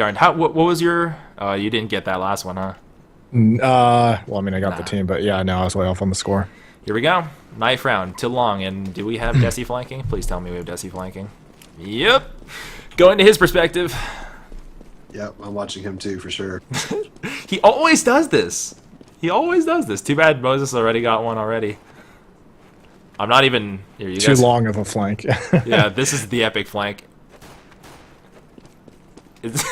Darn. What was your... you didn't get that last one, huh? Well, I mean, I got the team, but yeah, no, I was way off on the score. Here we go. Knife round. Too long. And do we have Desi flanking? Please tell me we have Desi flanking. Yep. Going to his perspective. Yep, I'm watching him too, for sure. He always does this. He always does this. Too bad Moses already got one already. I'm not even... Here, you Too guys... long of a flank. Yeah, this is the epic flank. His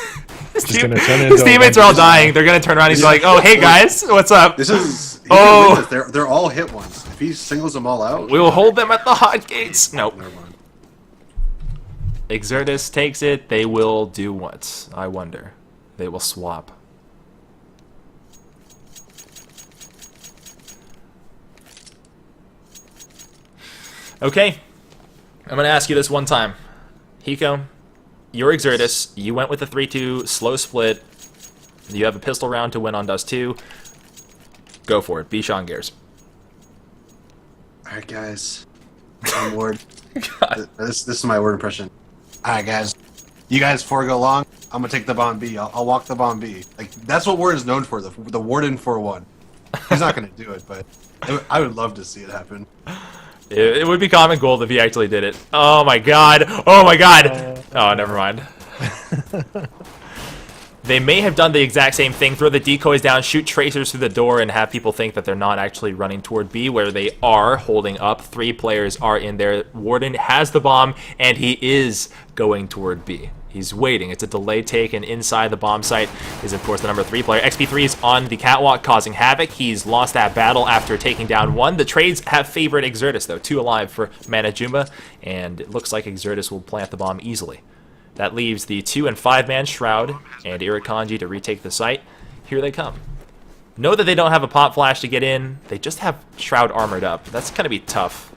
teammates are all dying. They're gonna turn around. He's like, "Oh, hey guys, what's up?" This is... Oh, they're all hit ones. If he singles them all out... We'll hold them at the hot gates. Nope. Never mind. Exertus takes it. They will do what? I wonder. They will swap. Okay. I'm going to ask you this one time. Hiko, you're Exertus. You went with the 3-2 slow split. You have a pistol round to win on Dust 2. Go for it. Be Sean Gears. Alright, guys. I'm Ward. This is my word impression. Alright, guys. You guys forego long. I'm gonna take the bomb B. I'll walk the bomb B. Like, that's what Ward is known for, the Warden 4-1. He's not gonna do it, but I would love to see it happen. It would be common gold if he actually did it. Oh my god. Oh my god. Oh, never mind. They may have done the exact same thing. Throw the decoys down, shoot tracers through the door, and have people think that they're not actually running toward B, where they are holding up. 3 players are in there. Warden has the bomb, and he is going toward B. He's waiting. It's a delay taken inside the bomb site. Is, of course, the number 3 player. XP3 is on the catwalk causing havoc. He's lost that battle after taking down 1. The trades have favored Exertus, though. 2 alive for Manajuma, and it looks like Exertus will plant the bomb easily. That leaves the 2- and 5-man Shroud and Irakanji to retake the site. Here they come. Know that they don't have a pop flash to get in. They just have Shroud armored up. That's going to be tough.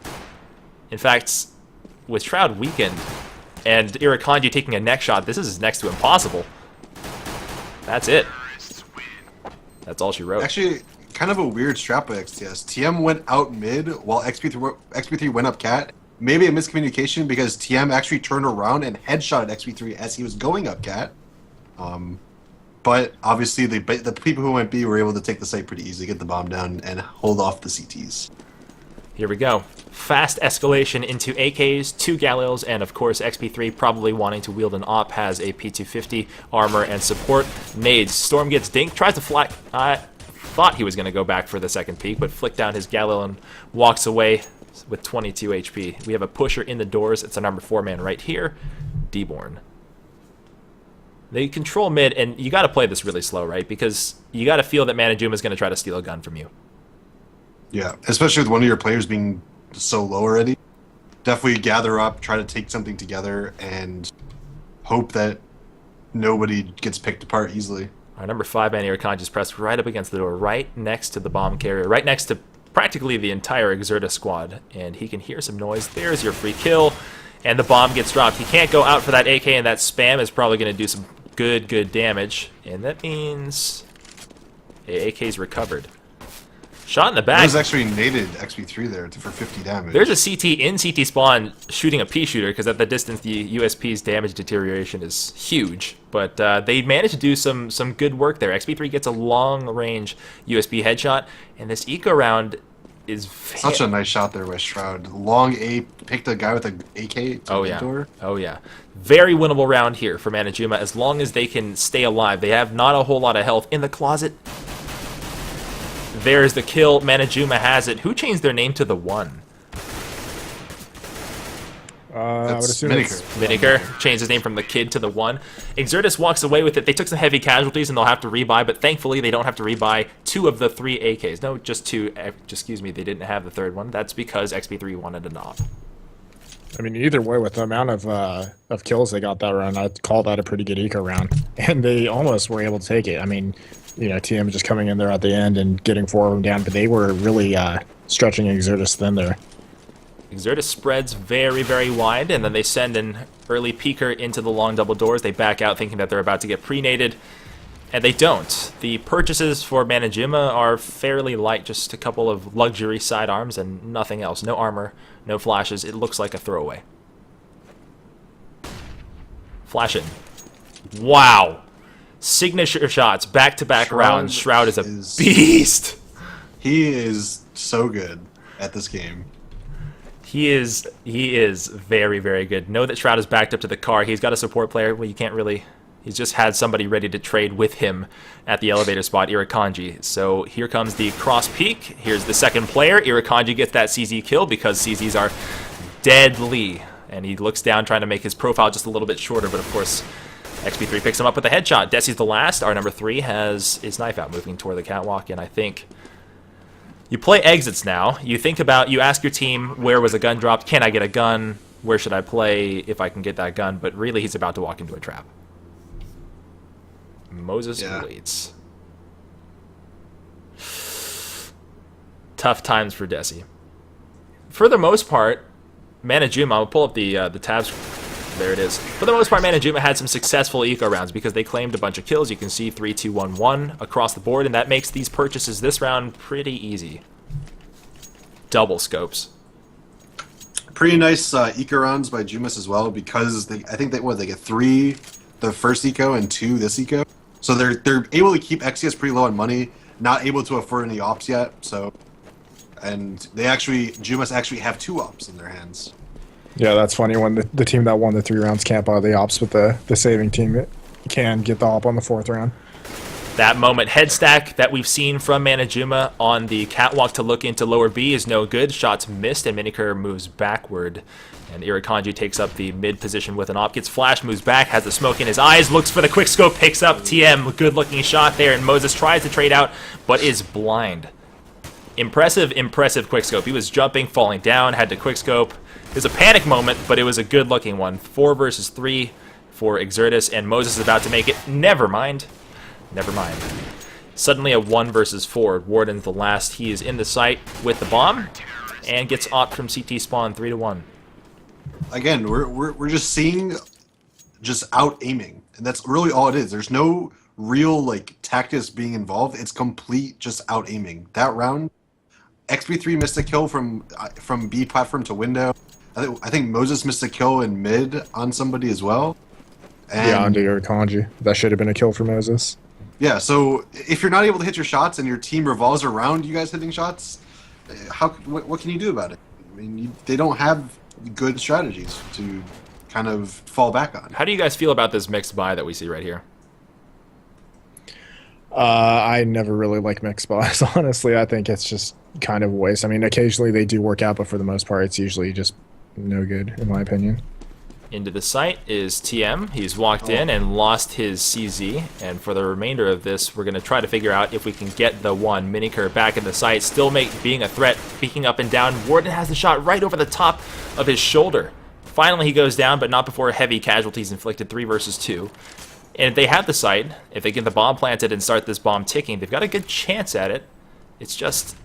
In fact, with Shroud weakened and Irakanji taking a neck shot, this is next to impossible. That's it. That's all she wrote. Actually, kind of a weird strat by XTS. TM went out mid while XP3 went up cat. Maybe a miscommunication because TM actually turned around and headshotted XP3 as he was going up cat. But obviously the people who went B were able to take the site pretty easily, get the bomb down, and hold off the CTs. Here we go. Fast escalation into AKs, 2 Galeos, and of course XP3 probably wanting to wield an AWP has a P250 armor and support. Nades. Storm gets dinked, tries to fly. I thought he was going to go back for the second peek, but flicked down his Galeo and walks away with 22 HP. We have a pusher in the doors. It's a number 4-man right here. Deborn. They control mid, and you got to play this really slow, right? Because you got to feel that Manajuma is going to try to steal a gun from you. Yeah, especially with one of your players being so low already. Definitely gather up, try to take something together, and hope that nobody gets picked apart easily. Our number 5-man Irakanji is pressed right up against the door, right next to the bomb carrier, right next to practically the entire Exertus squad, and he can hear some noise. There's your free kill, and the bomb gets dropped. He can't go out for that AK, and that spam is probably going to do some good damage, and that means AK's recovered. Shot in the back. There's actually naded XP3 there for 50 damage. There's a CT in CT spawn shooting a P shooter because at the distance the USP's damage deterioration is huge. But they managed to do some good work there. XP3 gets a long range USP headshot, and this eco round is such a nice shot there by Shroud. Long A, picked a guy with an AK. Oh yeah. Oh yeah. Very winnable round here for Manajuma as long as they can stay alive. They have not a whole lot of health in the closet. There's the kill. Manajuma has it. Who changed their name to the 1? I would assume Miniker changed his name from the kid to the 1. Exertus walks away with it. They took some heavy casualties and they'll have to rebuy, but thankfully they don't have to rebuy 2 of the 3 AKs. No, just 2. Excuse me, they didn't have the 3rd one. That's because XP3 wanted a knob. I mean, either way, with the amount of kills they got that round, I'd call that a pretty good eco round. And they almost were able to take it. I mean, you know, TM just coming in there at the end and getting 4 of them down, but they were really stretching Exertus thin there. Exertus spreads very wide, and then they send an early peeker into the long double doors. They back out thinking that they're about to get pre-naded, and they don't. The purchases for Manajuma are fairly light, just a couple of luxury sidearms and nothing else. No armor, no flashes. It looks like a throwaway. Flash in. Wow. Signature shots, back-to-back Shroud rounds. Shroud is a is- beast. He is so good at this game. He is very, very good. Know that Shroud is backed up to the car. He's got a support player. Well, you can't really... He's just had somebody ready to trade with him at the elevator spot, Irakanji. So here comes the cross peek. Here's the second player. Irakanji gets that CZ kill because CZs are deadly. And he looks down trying to make his profile just a little bit shorter, but of course... XP3 picks him up with a headshot. Desi's the last. Our number 3 has his knife out moving toward the catwalk, and I think you play exits now. You think about, you ask your team, where was a gun dropped? Can I get a gun? Where should I play if I can get that gun? But really, he's about to walk into a trap. Moses waits. Tough times for Desi. For the most part, Manajuma, I'll pull up the tabs. There it is. For the most part, Manajuma had some successful eco rounds because they claimed a bunch of kills. You can see 3, 2, 1, 1 across the board, and that makes these purchases this round pretty easy. Double scopes. Pretty nice eco rounds by Jumas as well because I think they get 3 the first eco and 2 this eco. So they're able to keep XCS pretty low on money, not able to afford any ops yet. So, and Jumas actually have 2 ops in their hands. Yeah, that's funny when the team that won the 3 rounds can't buy the ops, but the saving team that can get the op on the 4th round. That moment head stack that we've seen from Manajuma on the catwalk to look into lower B is no good. Shots missed, and Miniker moves backward. And Irakanji takes up the mid position with an op, gets flash, moves back, has the smoke in his eyes, looks for the quick scope, picks up TM. Good looking shot there, and Moses tries to trade out, but is blind. Impressive quick scope. He was jumping, falling down, had to quick scope. It was a panic moment, but it was a good looking one. 4 versus 3 for Exertus, and Moses is about to make it. Never mind. Suddenly a 1 versus 4. Warden's the last. He is in the site with the bomb and gets opt from CT spawn 3 to 1. Again, we're just seeing out aiming, and that's really all it is. There's no real like tactics being involved. It's complete just out aiming. That round, XP3 missed a kill from B platform to window. I think Moses missed a kill in mid on somebody as well. And Yeah, onto Irakanji. That should have been a kill for Moses. yeah, so if you're not able to hit your shots and your team revolves around you guys hitting shots, what can you do about it? I mean, they don't have good strategies to kind of fall back on. How do you guys feel about this mixed buy that we see right here? I never really like mixed buys, honestly. I think it's just kind of a waste. I mean, occasionally they do work out, but for the most part, it's usually just no good, in my opinion. Into the site is TM. He's walked in and lost his CZ. And for the remainder of this, we're going to try to figure out if we can get the 1. Miniker back in the site, still being a threat, peeking up and down. Warden has the shot right over the top of his shoulder. Finally, he goes down, but not before heavy casualties inflicted. 3 versus 2. And if they have the site, if they get the bomb planted and start this bomb ticking, they've got a good chance at it. It's just...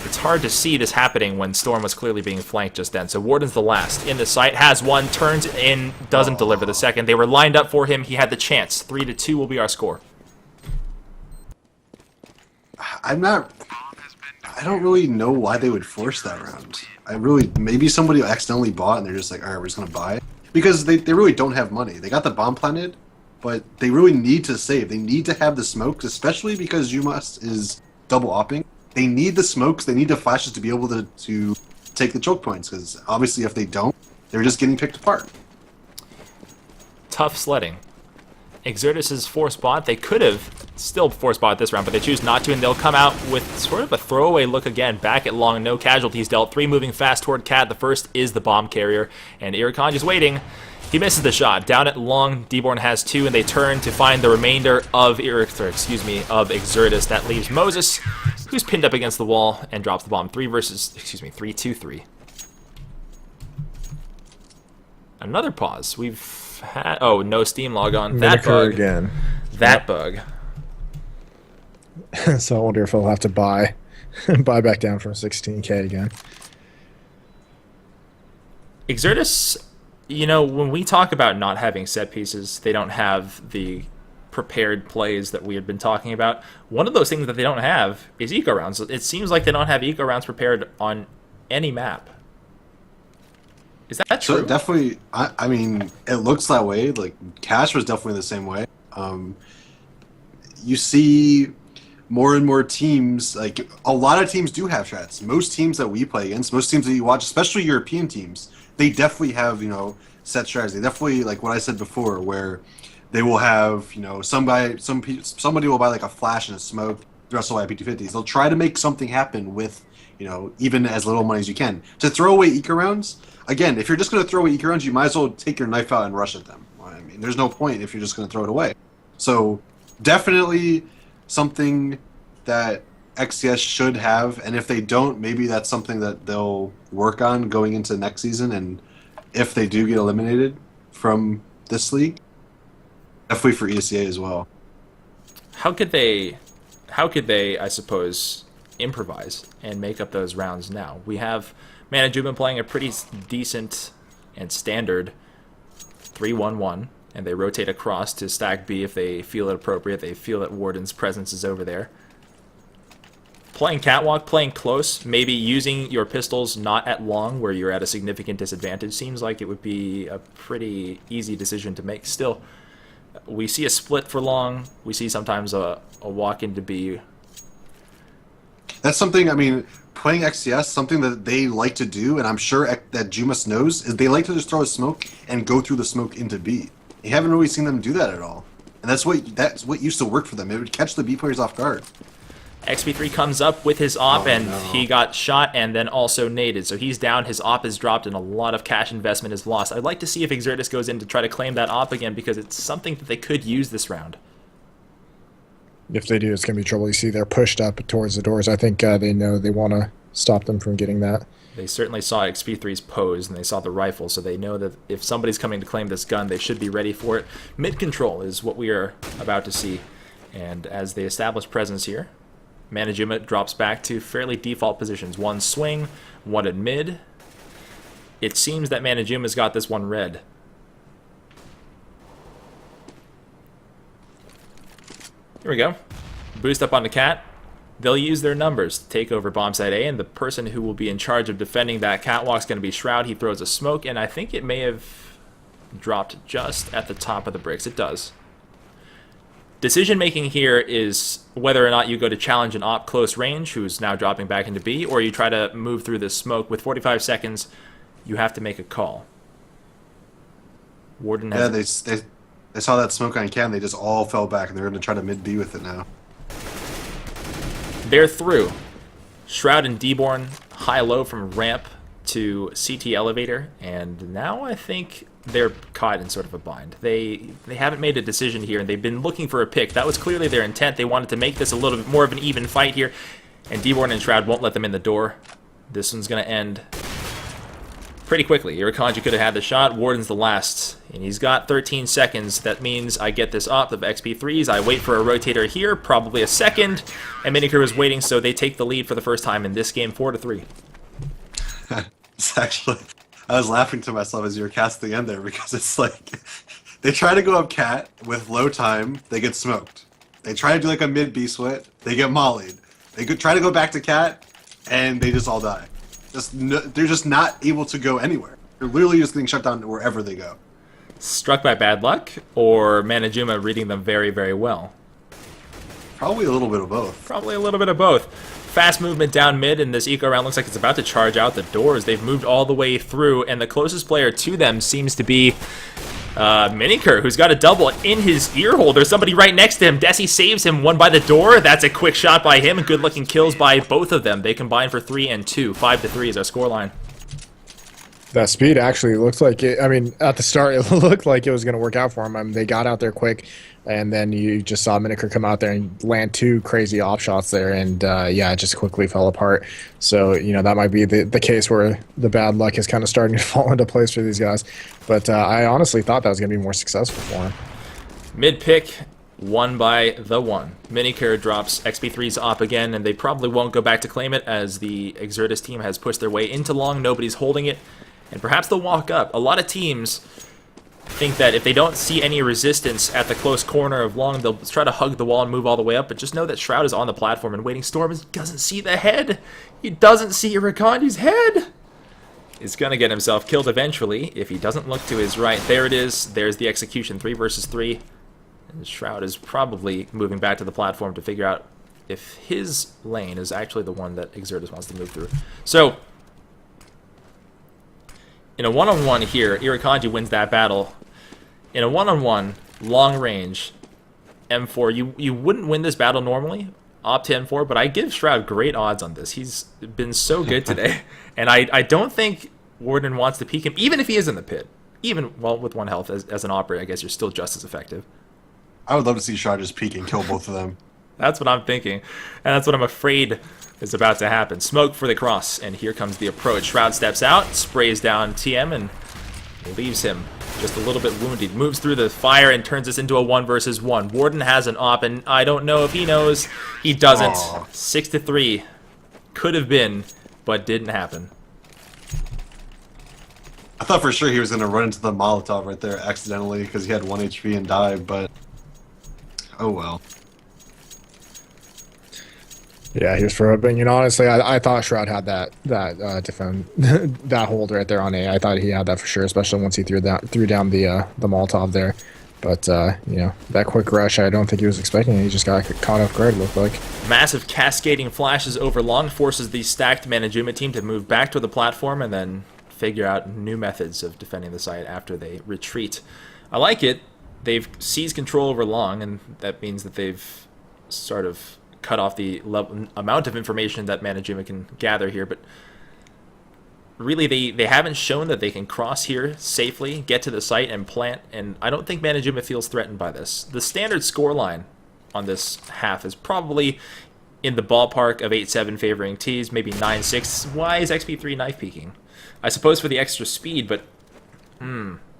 it's hard to see this happening when Storm was clearly being flanked just then. So Warden's the last. In the site, has 1, turns in, doesn't deliver the second. They were lined up for him. He had the chance. 3 to 2 will be our score. I don't really know why they would force that round. Maybe somebody accidentally bought and they're just like, alright, we're just going to buy it. Because they really don't have money. They got the bomb planted, but they really need to save. They need to have the smokes, especially because Jumas is double opping. They need the smokes, they need the flashes to be able to take the choke points, because obviously if they don't, they're just getting picked apart. Tough sledding. Exertus' force bot. They could have still force bot this round, but they choose not to, and they'll come out with sort of a throwaway look again. Back at long, no casualties dealt. 3 moving fast toward Cat. The first is the bomb carrier, and Irakanji's waiting. He misses the shot. Down at long, D-Born has 2, and they turn to find the remainder of Exertus. That leaves Moses, who's pinned up against the wall and drops the bomb. 3-2-3. Another pause. We've had no Steam log on. That bug again. That bug. So I wonder if I'll have to buy back down from 16k again. Exertus, when we talk about not having set pieces, they don't have the prepared plays that we had been talking about. One of those things that they don't have is eco rounds. It seems like they don't have eco rounds prepared on any map. Is that So true? definitely, I mean, it looks that way. Like Cash was definitely the same way. You see more and more teams. Like a lot of teams do have strats. Most teams that we play against, most teams that you watch, especially European teams, they definitely have set strategies. They definitely like what I said before, where they will have somebody will buy like a flash and a smoke. The rest will buy PT50s. They'll try to make something happen with even as little money as you can to throw away eco rounds. Again, if you're just going to throw away eco rounds, you might as well take your knife out and rush at them. I mean, there's no point if you're just going to throw it away. So definitely something that XCS should have, and if they don't, maybe that's something that they'll work on going into next season. And if they do get eliminated from this league, definitely for ESEA as well. How could they, I suppose, improvise and make up those rounds now? We have Manajuma playing a pretty decent and standard 3-1-1, and they rotate across to stack B if they feel it appropriate. They feel that Warden's presence is over there. Playing catwalk, playing close, maybe using your pistols not at long where you're at a significant disadvantage seems like it would be a pretty easy decision to make. Still, we see a split for long. We see sometimes a walk into B. That's something, I mean, playing XCS, something that they like to do, and I'm sure that Jumas knows, is they like to just throw a smoke and go through the smoke into B. You haven't really seen them do that at all. And that's what used to work for them. It would catch the B players off guard. XP3 comes up with his op, he got shot and then also naded. So he's down, his op is dropped, and a lot of cash investment is lost. I'd like to see if Exertus goes in to try to claim that op again, because it's something that they could use this round. If they do, it's going to be trouble. You see, they're pushed up towards the doors. I think they know they want to stop them from getting that. They certainly saw XP3's pose, and they saw the rifle, so they know that if somebody's coming to claim this gun, they should be ready for it. Mid-control is what we are about to see. And as they establish presence here, Manajuma drops back to fairly default positions. One swing, one at mid. It seems that Manajuma's got this one red. Here we go. Boost up on the cat. They'll use their numbers to take over bomb site A, and the person who will be in charge of defending that catwalk's going to be Shroud. He throws a smoke, and I think it may have dropped just at the top of the bricks. It does. Decision making here is whether or not you go to challenge an op close range, who's now dropping back into B, or you try to move through this smoke. With 45 seconds, you have to make a call. Warden has... Yeah, they saw that smoke on cam, they just all fell back, and they're going to try to mid-B with it now. They're through. Shroud and Deborn high-low from ramp to CT elevator, and now I think they're caught in sort of a bind. They haven't made a decision here, and they've been looking for a pick. That was clearly their intent. They wanted to make this a little bit more of an even fight here, and Deborn and Shroud won't let them in the door. This one's going to end pretty quickly. Irakanji could have had the shot. Warden's the last, and he's got 13 seconds. That means I get this op of XP3s. I wait for a rotator here, probably a second, and Miniker is waiting, so they take the lead for the first time in this game, 4-3. It's actually... I was laughing to myself as you were casting the end there, because it's like they try to go up cat with low time, they get smoked. They try to do like a mid B split, they get mollied. They could try to go back to cat, and they just all die. They're just not able to go anywhere. They're literally just getting shut down wherever they go. Struck by bad luck, or Manajuma reading them very, very well? Probably a little bit of both. Probably a little bit of both. Fast movement down mid, and this eco round looks like it's about to charge out the doors. They've moved all the way through, and the closest player to them seems to be Miniker, who's got a double in his ear hole. There's somebody right next to him. Desi saves him, one by the door. That's a quick shot by him, and good-looking kills by both of them. They combine for 3 and 2. 5-3 is our scoreline. That speed actually looks like it. I mean, at the start, it looked like it was going to work out for them. I mean, they got out there quick, and then you just saw Miniker come out there and land 2 crazy op shots there, and yeah, it just quickly fell apart. So, that might be the case where the bad luck is kind of starting to fall into place for these guys. But I honestly thought that was going to be more successful for them. Mid-pick, won by the one. Miniker drops XP3's op again, and they probably won't go back to claim it as the Exertus team has pushed their way into long. Nobody's holding it. And perhaps they'll walk up. A lot of teams think that if they don't see any resistance at the close corner of long, they'll try to hug the wall and move all the way up. But just know that Shroud is on the platform and waiting. Storm doesn't see the head. He doesn't see Irakanji's head. is going to get himself killed eventually if he doesn't look to his right. There it is. There's the execution. 3 versus 3. And Shroud is probably moving back to the platform to figure out if his lane is actually the one that Exertus wants to move through. So, in a one-on-one here, Irukandji wins that battle. In a one-on-one, long range, M4, you wouldn't win this battle normally, opt to M4, but I give Shroud great odds on this. He's been so good today. And I don't think Warden wants to peek him, even if he is in the pit. Even, well, with 1 health as an operator, I guess you're still just as effective. I would love to see Shroud just peek and kill both of them. That's what I'm thinking. And that's what I'm afraid is about to happen. Smoke for the cross, and here comes the approach. Shroud steps out, sprays down TM, and leaves him just a little bit wounded. Moves through the fire and turns this into a 1 versus 1. Warden has an op, and I don't know if he knows. He doesn't. 6-3. Could have been, but didn't happen. I thought for sure he was going to run into the Molotov right there accidentally because he had 1 HP and died, but oh well. Yeah, he was for hoping. You know, honestly, I thought Shroud had that defend that hold right there on A. I thought he had that for sure, especially once he threw down the Molotov there. But you know, that quick rush, I don't think he was expecting. He just got caught off guard. It looked like Massive cascading flashes over long forces the stacked Manajuma team to move back to the platform and then figure out new methods of defending the site after they retreat. I like it. They've seized control over long, and that means that they've sort of cut off the amount of information that Manajuma can gather here, but really they haven't shown that they can cross here safely, get to the site, and plant, and I don't think Manajuma feels threatened by this. The standard scoreline on this half is probably in the ballpark of 8-7 favoring T's, maybe 9-6. Why is XP3 knife peeking? I suppose for the extra speed, but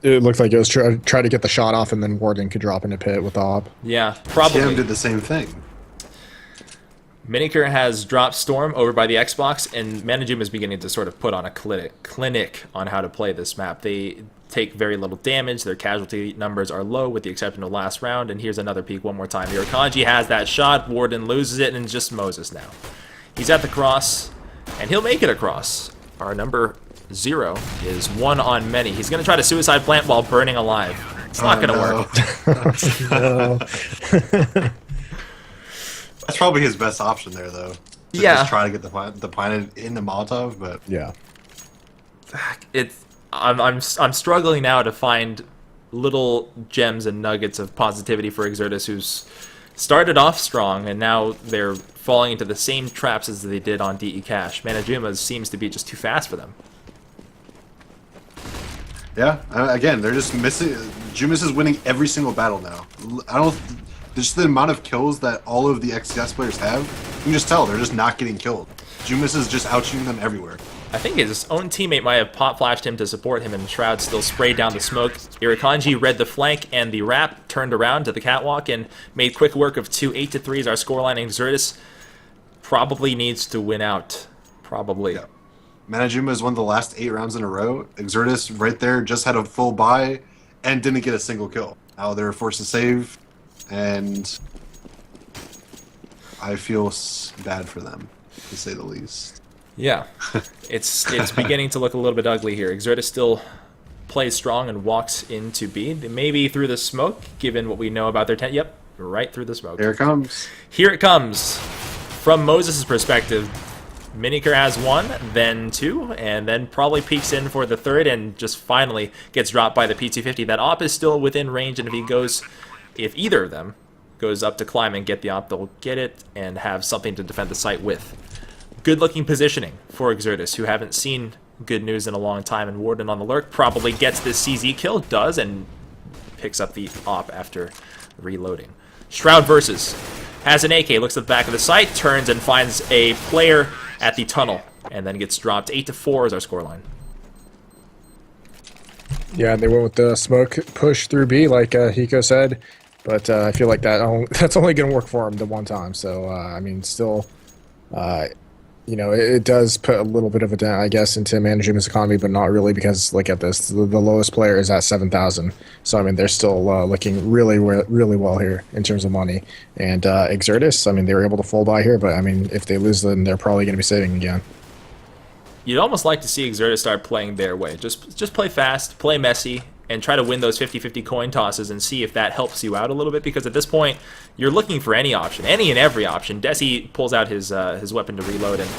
it looked like it was try to get the shot off, and then Warden could drop into pit with the op. yeah, probably. Tim did the same thing. Miniker has dropped Storm over by the Xbox, and Manajuma is beginning to sort of put on a clinic on how to play this map. They take very little damage, their casualty numbers are low with the exception of last round, and here's another peek one more time. Irukandji has that shot, Warden loses it, and it's just Moses now. He's at the cross, and he'll make it across. Our number 0 is 1 on many. He's going to try to suicide plant while burning alive. It's not going to work. That's probably his best option there, though. Yeah. Just try to get the planet in the Molotov, but Yeah. I'm struggling now to find little gems and nuggets of positivity for Exertus, who's started off strong, and now they're falling into the same traps as they did on DE Cash. Manajuma seems to be just too fast for them. yeah. Again, they're just missing. Jumis is winning every single battle now. I don't. Just the amount of kills that all of the XCS players have, you can just tell they're just not getting killed. Jumis is just out-shooting them everywhere. I think his own teammate might have pop-flashed him to support him, and Shroud still sprayed down the smoke. Irukandji read the flank and the wrap, turned around to the catwalk, and made quick work of 2 8-3s. Our scoreline. Exertus probably needs to win out. Probably. Yeah. Manajuma has won the last 8 rounds in a row. Exertus right there just had a full buy and didn't get a single kill. Now they're forced to save, and I feel bad for them, to say the least. Yeah, it's beginning to look a little bit ugly here. Exertus still plays strong and walks into B. Maybe through the smoke, given what we know about their tent. Yep, right through the smoke. Here it comes. Here it comes. From Moses' perspective, Miniker has 1, then 2, and then probably peeks in for the 3rd, and just finally gets dropped by the P250. That op is still within range, and if either of them goes up to climb and get the op, they'll get it and have something to defend the site with. Good-looking positioning for Exertus, who haven't seen good news in a long time, and Warden on the lurk probably gets this CZ kill, does, and picks up the op after reloading. Shroud versus. Has an AK, looks at the back of the site, turns and finds a player at the tunnel, and then gets dropped. 8-4 is our scoreline. Yeah, they went with the smoke push through B, like Hiko said, but I feel like that's only going to work for him the one time. So I mean, still, you know, it does put a little bit of a dent, I guess, into Manajuma's economy, but not really, because look at this, the lowest player is at 7,000. So I mean, they're still looking really well here in terms of money. And Exertus, I mean, they were able to full buy here, but I mean, if they lose, then they're probably going to be saving again. You'd almost like to see Exertus start playing their way. Just play fast, play messy, and try to win those 50-50 coin tosses and see if that helps you out a little bit, because at this point, you're looking for any option, any and every option. Desi pulls out his weapon to reload and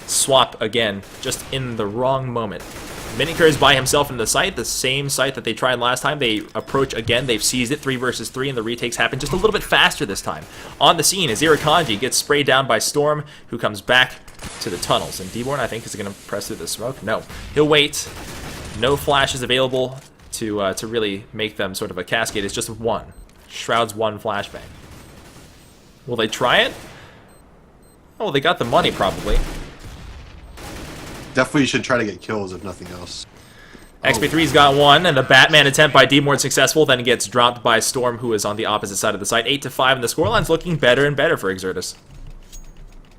swap again, just in the wrong moment. Miniker is by himself in the site, the same site that they tried last time. They approach again, they've seized it, 3 versus 3, and the retakes happen just a little bit faster this time. On the scene is Irakanji, gets sprayed down by Storm, who comes back to the tunnels. And D-Born, I think, is going to press through the smoke. No, he'll wait. No flashes available to really make them sort of a cascade. It's just one. Shroud's one flashbang. Will they try it? Oh, they got the money, probably. Definitely should try to get kills, if nothing else. XP3's got one, and the Batman attempt by D-Born successful, then gets dropped by Storm, who is on the opposite side of the site. 8-5, and the scoreline's looking better and better for Exertus.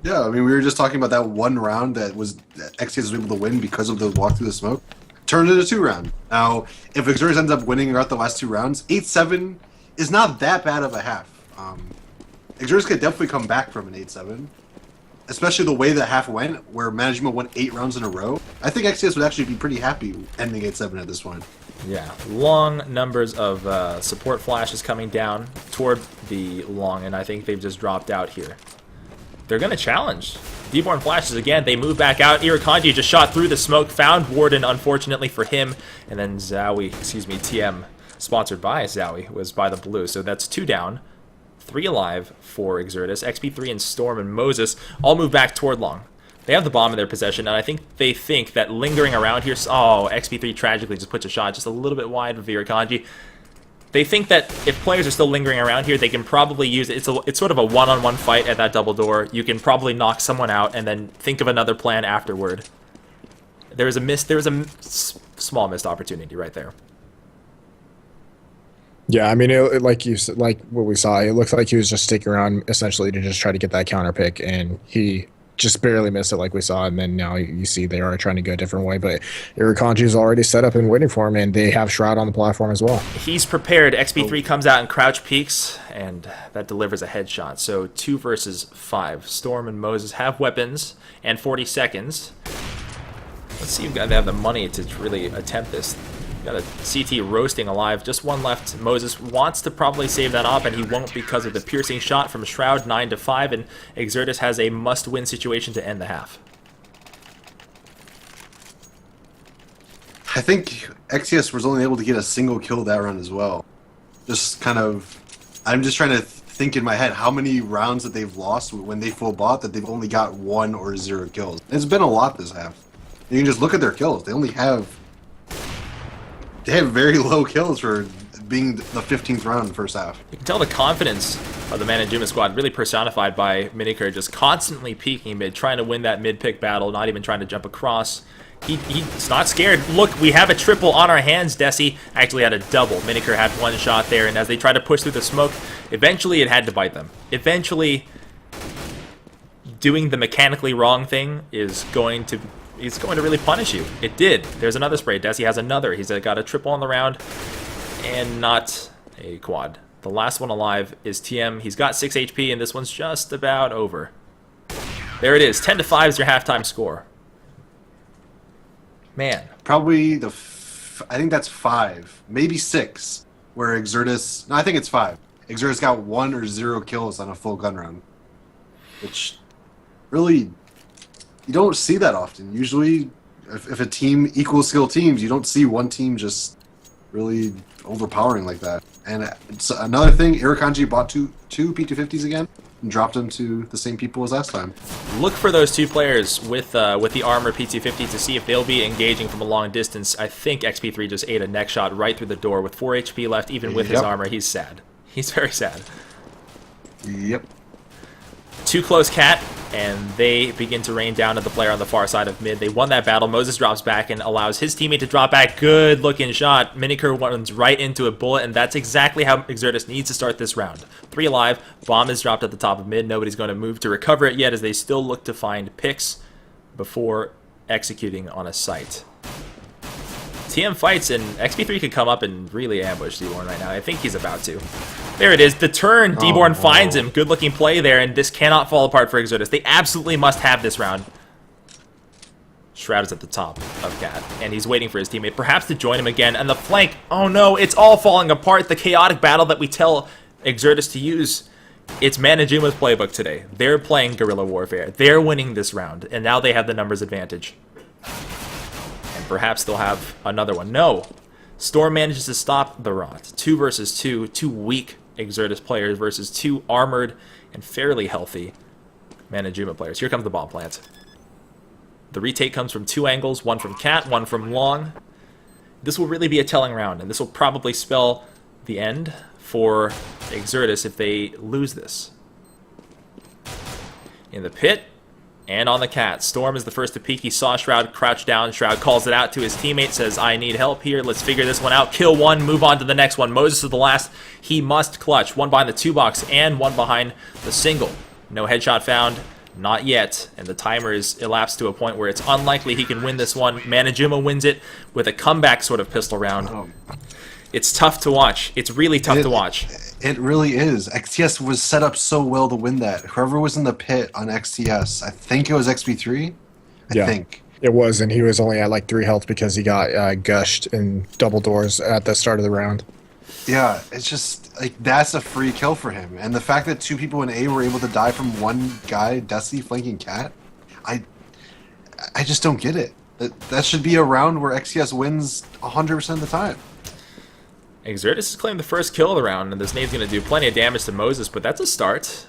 Yeah, I mean, we were just talking about that one round that XTS was able to win because of the walk through the smoke. Turned it into a 2-round. Now, if Exertus ends up winning throughout the last 2 rounds, 8-7 is not that bad of a half. Exertus could definitely come back from an 8-7. Especially the way the half went, where Manajuma won 8 rounds in a row. I think XTS would actually be pretty happy ending 8-7 at this point. Yeah, long numbers of support flashes coming down toward the long, and I think they've just dropped out here. They're going to challenge. D-Born flashes again. They move back out. Irakanji just shot through the smoke, found Warden, unfortunately for him. And then TM, sponsored by Zowie, was by the blue. So that's 2 down, 3 alive for Exertus. XP3 and Storm and Moses all move back toward long. They have the bomb in their possession, and I think they think that lingering around here... Oh, XP3 tragically just puts a shot just a little bit wide of Irakanji. They think that if players are still lingering around here, they can probably use it. It's sort of a one-on-one fight at that double door. You can probably knock someone out and then think of another plan afterward. There was a small missed opportunity right there. Yeah, I mean, like what we saw, it looked like he was just sticking around essentially to just try to get that counter pick, and he just barely missed it like we saw, and then now you see they are trying to go a different way, but Irakanji is already set up and waiting for him, and they have Shroud on the platform as well. He's prepared. XP3 comes out and crouch peeks, and that delivers a headshot. So 2 versus 5. Storm and Moses have weapons and 40 seconds. Let's see if they have the money to really attempt this. Got a CT roasting alive. Just 1 left. Moses wants to probably save that op, and he won't because of the piercing shot from Shroud, 9-5, and Exertus has a must-win situation to end the half. I think XTS was only able to get a single kill that round as well. Just kind of... I'm just trying to think in my head how many rounds that they've lost when they full bought that they've only got 1 or 0 kills. It's been a lot this half. You can just look at their kills. They only have... They have very low kills for being the 15th round in the first half. You can tell the confidence of the Manajuma squad really personified by Miniker, just constantly peeking mid, trying to win that mid-pick battle, not even trying to jump across. He's not scared. Look, we have a triple on our hands. Desi actually had a double. Miniker had 1 shot there, and as they tried to push through the smoke, eventually it had to bite them. Eventually, doing the mechanically wrong thing is going to really punish you. It did. There's another spray. Desi has another. He's got a triple on the round and not a quad. The last one alive is TM. He's got 6 HP, and this one's just about over. There it is. 10-5 is your halftime score. Man. Probably I think that's 5, maybe 6, where Exertus... No, I think it's 5. Exertus got 1 or 0 kills on a full gun round, which really... You don't see that often. Usually, if a team equals skill teams, you don't see one team just really overpowering like that. And it's another thing, Irakanji bought two P250s again and dropped them to the same people as last time. Look for those 2 players with the armor P250 to see if they'll be engaging from a long distance. I think XP3 just ate a neck shot right through the door with 4 HP left, even with his armor. He's sad. He's very sad. Yep. Too close, Cat, and they begin to rain down at the player on the far side of mid. They won that battle. Moses drops back and allows his teammate to drop back. Good looking shot. Miniker runs right into a bullet, and that's exactly how Exertus needs to start this round. 3 alive. Bomb is dropped at the top of mid. Nobody's going to move to recover it yet as they still look to find picks before executing on a site. TM fights, and XP3 could come up and really ambush D-Born right now. I think he's about to. There it is. The turn. D-Born finds him. Good looking play there, and this cannot fall apart for Exertus. They absolutely must have this round. Shroud is at the top of Cat, and he's waiting for his teammate, perhaps to join him again. And the flank, oh no, it's all falling apart. The chaotic battle that we tell Exertus to use, it's Manajuma's playbook today. They're playing guerrilla warfare. They're winning this round, and now they have the numbers advantage. And perhaps they'll have another one. No. Storm manages to stop the Rot. 2 versus 2. 2 weak Exertus players versus 2 armored and fairly healthy Manajuma players. Here comes the bomb plant. The retake comes from 2 angles, one from Cat, one from Long. This will really be a telling round, and this will probably spell the end for Exertus if they lose this. In the pit, and on the Cat. Storm is the first to peek. He saw Shroud crouch down. Shroud calls it out to his teammate, says, I need help here. Let's figure this one out. Kill one, move on to the next one. Moses is the last. He must clutch. One behind the 2-box and one behind the single. No headshot found. Not yet, and the timer is elapsed to a point where it's unlikely he can win this one. Manajuma wins it with a comeback sort of pistol round. It's tough to watch. It's really tough to watch. It really is. XTS was set up so well to win that. Whoever was in the pit on XTS, I think it was XP3? I think. It was, and he was only at like 3 health because he got gushed in double doors at the start of the round. Yeah, it's just, like, that's a free kill for him. And the fact that 2 people in A were able to die from one guy, Dusty, flanking Cat, I just don't get it. That should be a round where XTS wins 100% of the time. Exertus has claimed the first kill of the round, and this nade's going to do plenty of damage to Moses, but that's a start.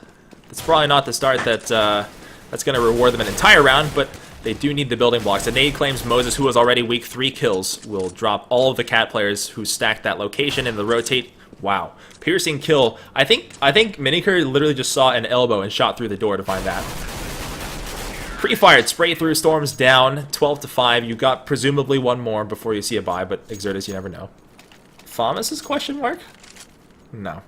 It's probably not the start that's going to reward them an entire round, but they do need the building blocks. The nade claims Moses, who was already weak 3 kills, will drop all of the Cat players who stacked that location, and the rotate. Wow. Piercing kill. I think Miniker literally just saw an elbow and shot through the door to find that. Pre-fired spray through. Storm's down 12-5. You got presumably one more before you see a buy, but Exertus, you never know. Thomas is question mark? No.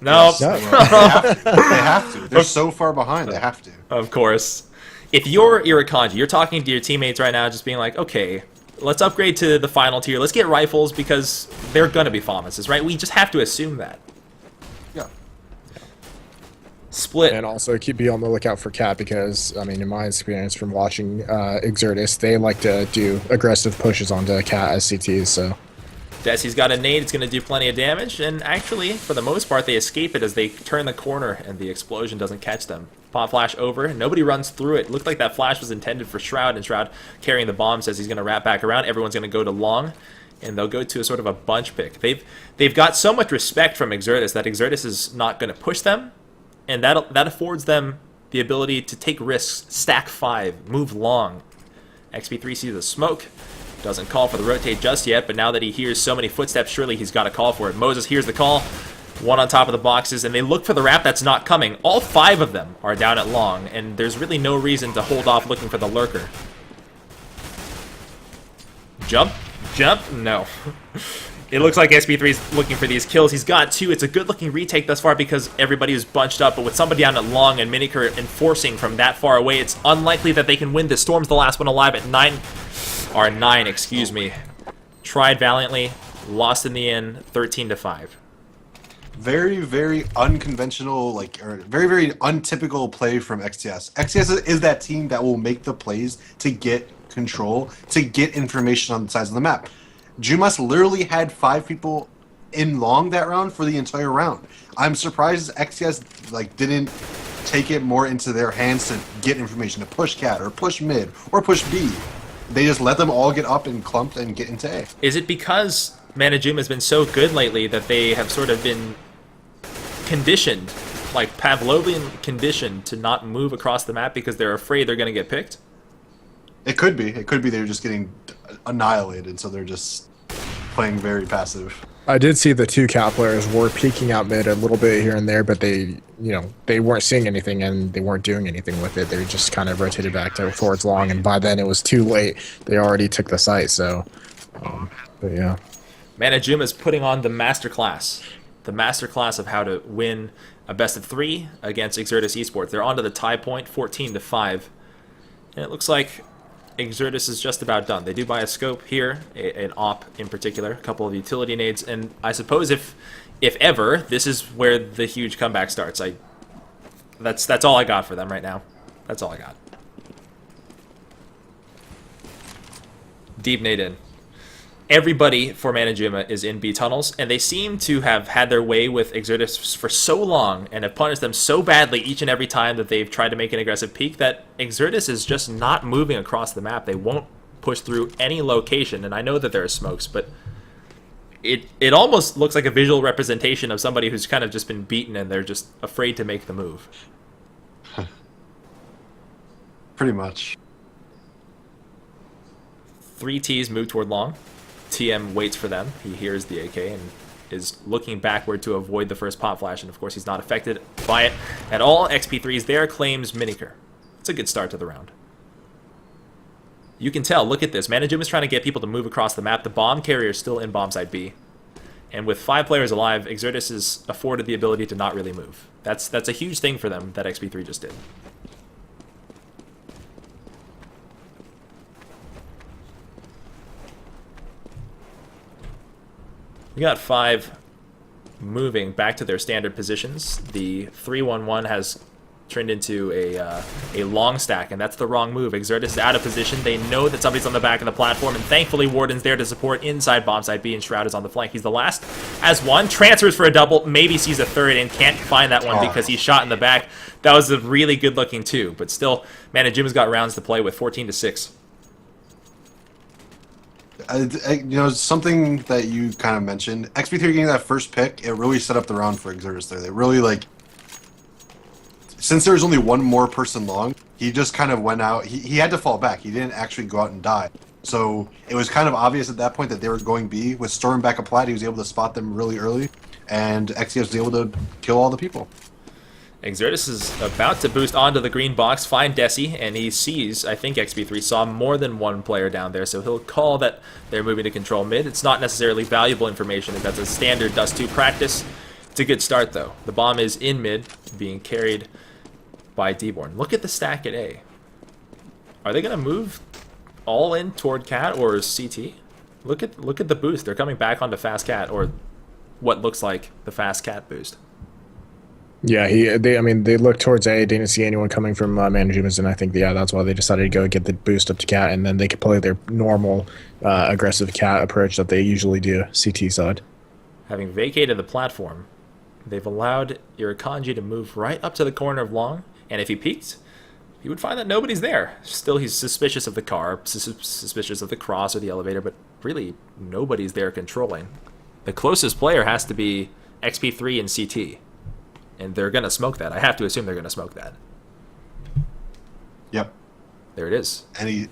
No. Yes. They have to. They're so far behind. They have to. Of course. If you're Irakanji, you're talking to your teammates right now, just being like, okay, let's upgrade to the final tier. Let's get rifles because they're going to be FAMASs, right? We just have to assume that. Yeah. Split. And also be on the lookout for Cat because, I mean, in my experience from watching Exertus, they like to do aggressive pushes onto Cat as CTs, so... Desi's got a nade, it's going to do plenty of damage, and actually, for the most part, they escape it as they turn the corner and the explosion doesn't catch them. Pop flash over, nobody runs through it. Looked like that flash was intended for Shroud, and Shroud carrying the bomb says he's going to wrap back around. Everyone's going to go to Long, and they'll go to a sort of a bunch pick. They've got so much respect from Exertus that Exertus is not going to push them, and that affords them the ability to take risks, stack 5, move Long. XP3 sees the smoke. Doesn't call for the rotate just yet, but now that he hears so many footsteps, surely he's got a call for it. Moses hears the call, one on top of the boxes, and they look for the wrap that's not coming. All 5 of them are down at Long, and there's really no reason to hold off looking for the lurker. Jump? Jump? No. It looks like SP3's looking for these kills. He's got 2. It's a good-looking retake thus far because everybody is bunched up, but with somebody down at Long and Miniker enforcing from that far away, it's unlikely that they can win this. Storm's the last one alive at 9, excuse me. Tried valiantly, lost in the end, 13-5. Very, very unconventional, or very, very untypical play from XTS. XTS is that team that will make the plays to get control, to get information on the sides of the map. Jumas literally had 5 people in Long that round for the entire round. I'm surprised XTS didn't take it more into their hands to get information, to push Cat or push mid or push B. They just let them all get up and clumped and get into A. Is it because Manajuma has been so good lately that they have sort of been conditioned, like Pavlovian conditioned, to not move across the map because they're afraid they're going to get picked? It could be. It could be they're just getting annihilated, so they're just playing very passive. I did see the 2 Cat players were peeking out mid a little bit here and there, but they weren't seeing anything and they weren't doing anything with it. They just kind of rotated back towards Long, and by then it was too late. They already took the site, so... but yeah. Manajuma is putting on the masterclass. The masterclass of how to win a best-of-3 against Exertus Esports. They're on to the tie point, 14-5. And it looks like Exertus is just about done. They do buy a scope here, an op in particular, a couple of utility nades, and I suppose if ever, this is where the huge comeback starts. That's all I got for them right now. That's all I got. Deep nade in. Everybody for Manajuma is in B tunnels, and they seem to have had their way with Exertus for so long and have punished them so badly each and every time that they've tried to make an aggressive peek that Exertus is just not moving across the map. They won't push through any location, and I know that there are smokes, but it almost looks like a visual representation of somebody who's kind of just been beaten and they're just afraid to make the move. Pretty much. 3 Ts move toward long. TM waits for them. He hears the AK and is looking backward to avoid the first pop flash, and of course he's not affected by it at all. XP3 is there, claims Miniker. It's a good start to the round. You can tell, look at this. Manajuma is trying to get people to move across the map. The bomb carrier is still in bomb site B. And with 5 players alive, Exertus is afforded the ability to not really move. That's a huge thing for them that XP3 just did. We got 5 moving back to their standard positions. The 3-1-1 has turned into a long stack, and that's the wrong move. Exertus is out of position. They know that somebody's on the back of the platform, and thankfully Warden's there to support inside bomb site B, and Shroud is on the flank. He's the last as one. Transfers for a double, maybe sees a third, and can't find that one because he's shot in the back. That was a really good looking too, but still, Manajuma's got rounds to play with, 14-6. You know, something that you kind of mentioned, XP3 getting that first pick, it really set up the round for Exertus there. They really, like, since there was only one more person long, he just kind of went out. He had to fall back. He didn't actually go out and die. So it was kind of obvious at that point that they were going B. With Storm back applied, he was able to spot them really early, and XCS was able to kill all the people. Exertus is about to boost onto the green box, find Desi, and he sees, I think XP3 saw more than one player down there, so he'll call that they're moving to control mid. It's not necessarily valuable information. If that's a standard Dust 2 practice. It's a good start, though. The bomb is in mid, being carried by D-Born. Look at the stack at A. Are they going to move all in toward Cat or CT? Look at the boost. They're coming back onto Fast Cat, or what looks like the Fast Cat boost. Yeah, they looked towards A. They didn't see anyone coming from Manajuma's, and I think that's why they decided to go get the boost up to Cat, and then they could play their normal aggressive Cat approach that they usually do, CT side. Having vacated the platform, they've allowed Irakanji to move right up to the corner of long, and if he peeked, he would find that nobody's there. Still, he's suspicious of the car, suspicious of the cross or the elevator, but really nobody's there controlling. The closest player has to be XP3 and CT. And they're going to smoke that. I have to assume they're going to smoke that. Yep. There it is. And he...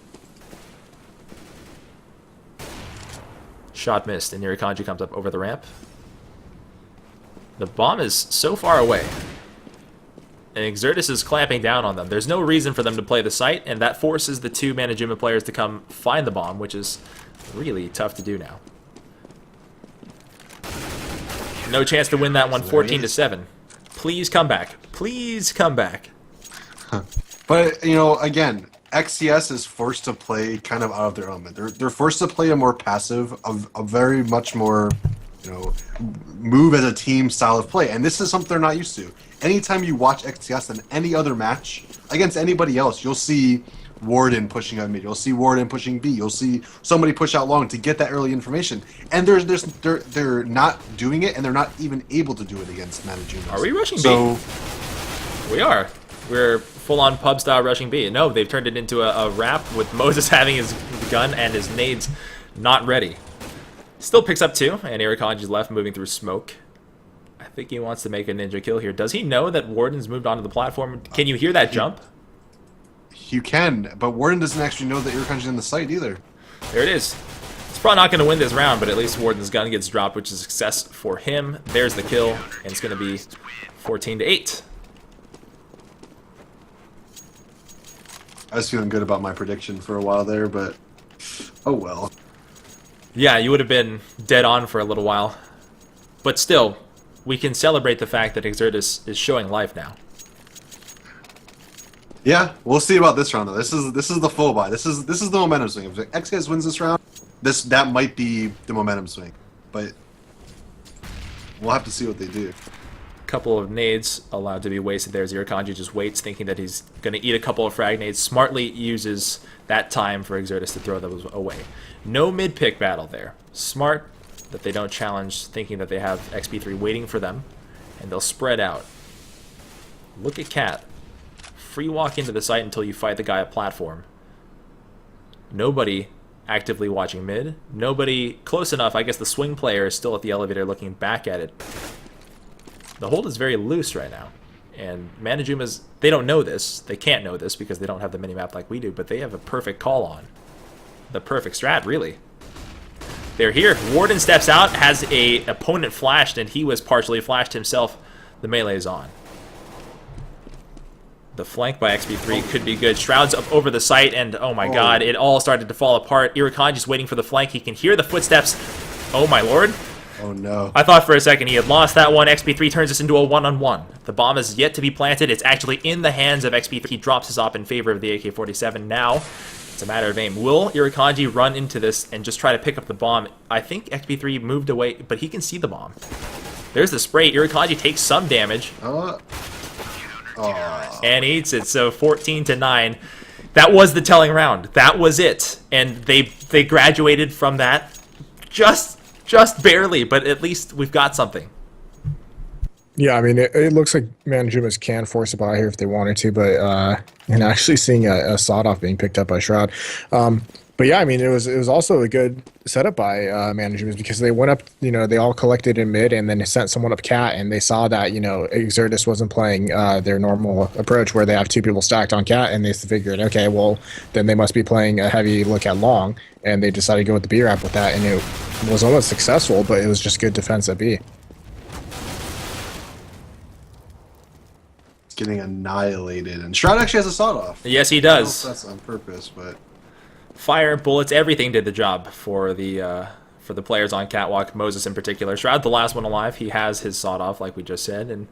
Shot missed, and Nirikanji comes up over the ramp. The bomb is so far away. And Exertus is clamping down on them. There's no reason for them to play the site, and that forces the 2 Manajuma players to come find the bomb, which is really tough to do now. No chance to win that one, 14-7. Please come back. Please come back. But, you know, again, XCS is forced to play kind of out of their element. They're forced to play a more passive, a very much more, you know, move as a team style of play. And this is something they're not used to. Anytime you watch XCS in any other match against anybody else, you'll see Warden pushing out mid. You'll see Warden pushing B. You'll see somebody push out long to get that early information. And they're not doing it, and they're not even able to do it against Manajuma. Are we rushing B? We are. We're full-on pub-style rushing B. No, they've turned it into a wrap with Moses having his gun and his nades not ready. Still picks up 2, and Irakanji's left moving through smoke. I think he wants to make a ninja kill here. Does he know that Warden's moved onto the platform? Can you hear that jump? You can, but Warden doesn't actually know that Irakanji's in the site either. There it is. He's probably not going to win this round, but at least Warden's gun gets dropped, which is a success for him. There's the kill, and it's going to be 14-8. I was feeling good about my prediction for a while there, but oh well. Yeah, you would have been dead on for a little while. But still, we can celebrate the fact that Exertus is showing life now. Yeah, we'll see about this round though. This is the full buy. This is the momentum swing. If XCS wins this round, that might be the momentum swing. But we'll have to see what they do. Couple of nades allowed to be wasted there. Zirakanji just waits, thinking that he's going to eat a couple of frag nades. Smartly uses that time for Exertus to throw those away. No mid-pick battle there. Smart that they don't challenge, thinking that they have XP3 waiting for them, and they'll spread out. Look at Cat. Free walk into the site until you fight the guy at platform. Nobody actively watching mid. Nobody close enough. I guess the swing player is still at the elevator looking back at it. The hold is very loose right now. And Manajuma's, they don't know this. They can't know this because they don't have the minimap like we do, but they have a perfect call on. The perfect strat, really. They're here. Warden steps out, has a opponent flashed, and he was partially flashed himself. The melee is on. The flank by XP3 could be good. Shroud's up over the site, and oh my god, it all started to fall apart. Irakanji's waiting for the flank. He can hear the footsteps. Oh my lord. Oh no. I thought for a second he had lost that one. XP3 turns this into a one-on-one. The bomb is yet to be planted. It's actually in the hands of XP3. He drops his op in favor of the AK-47 now. It's a matter of aim. Will Irakanji run into this and just try to pick up the bomb? I think XP3 moved away, but he can see the bomb. There's the spray. Irakanji takes some damage. And eats it. So 14-9. That was the telling round. That was it. And they graduated from that just barely, but at least we've got something. Yeah, I mean, it looks like Manajumas can force a buy here if they wanted to, but and actually seeing a sawed-off being picked up by Shroud. But yeah, I mean, it was also a good setup by Manajumas because they went up, you know, they all collected in mid and then they sent someone up cat, and they saw that, you know, Exertus wasn't playing their normal approach where they have two people stacked on cat, and they figured, okay, well, then they must be playing a heavy look at long, and they decided to go with the B-Rap with that, and it was almost successful, but it was just good defense at B. Getting annihilated, and Shroud actually has a sawed off. Yes, he I don't know if does. that's on purpose, but Fire, bullets, everything did the job for the players on Catwalk, Moses in particular. Shroud, the last one alive, he has his sawed-off, like we just said, and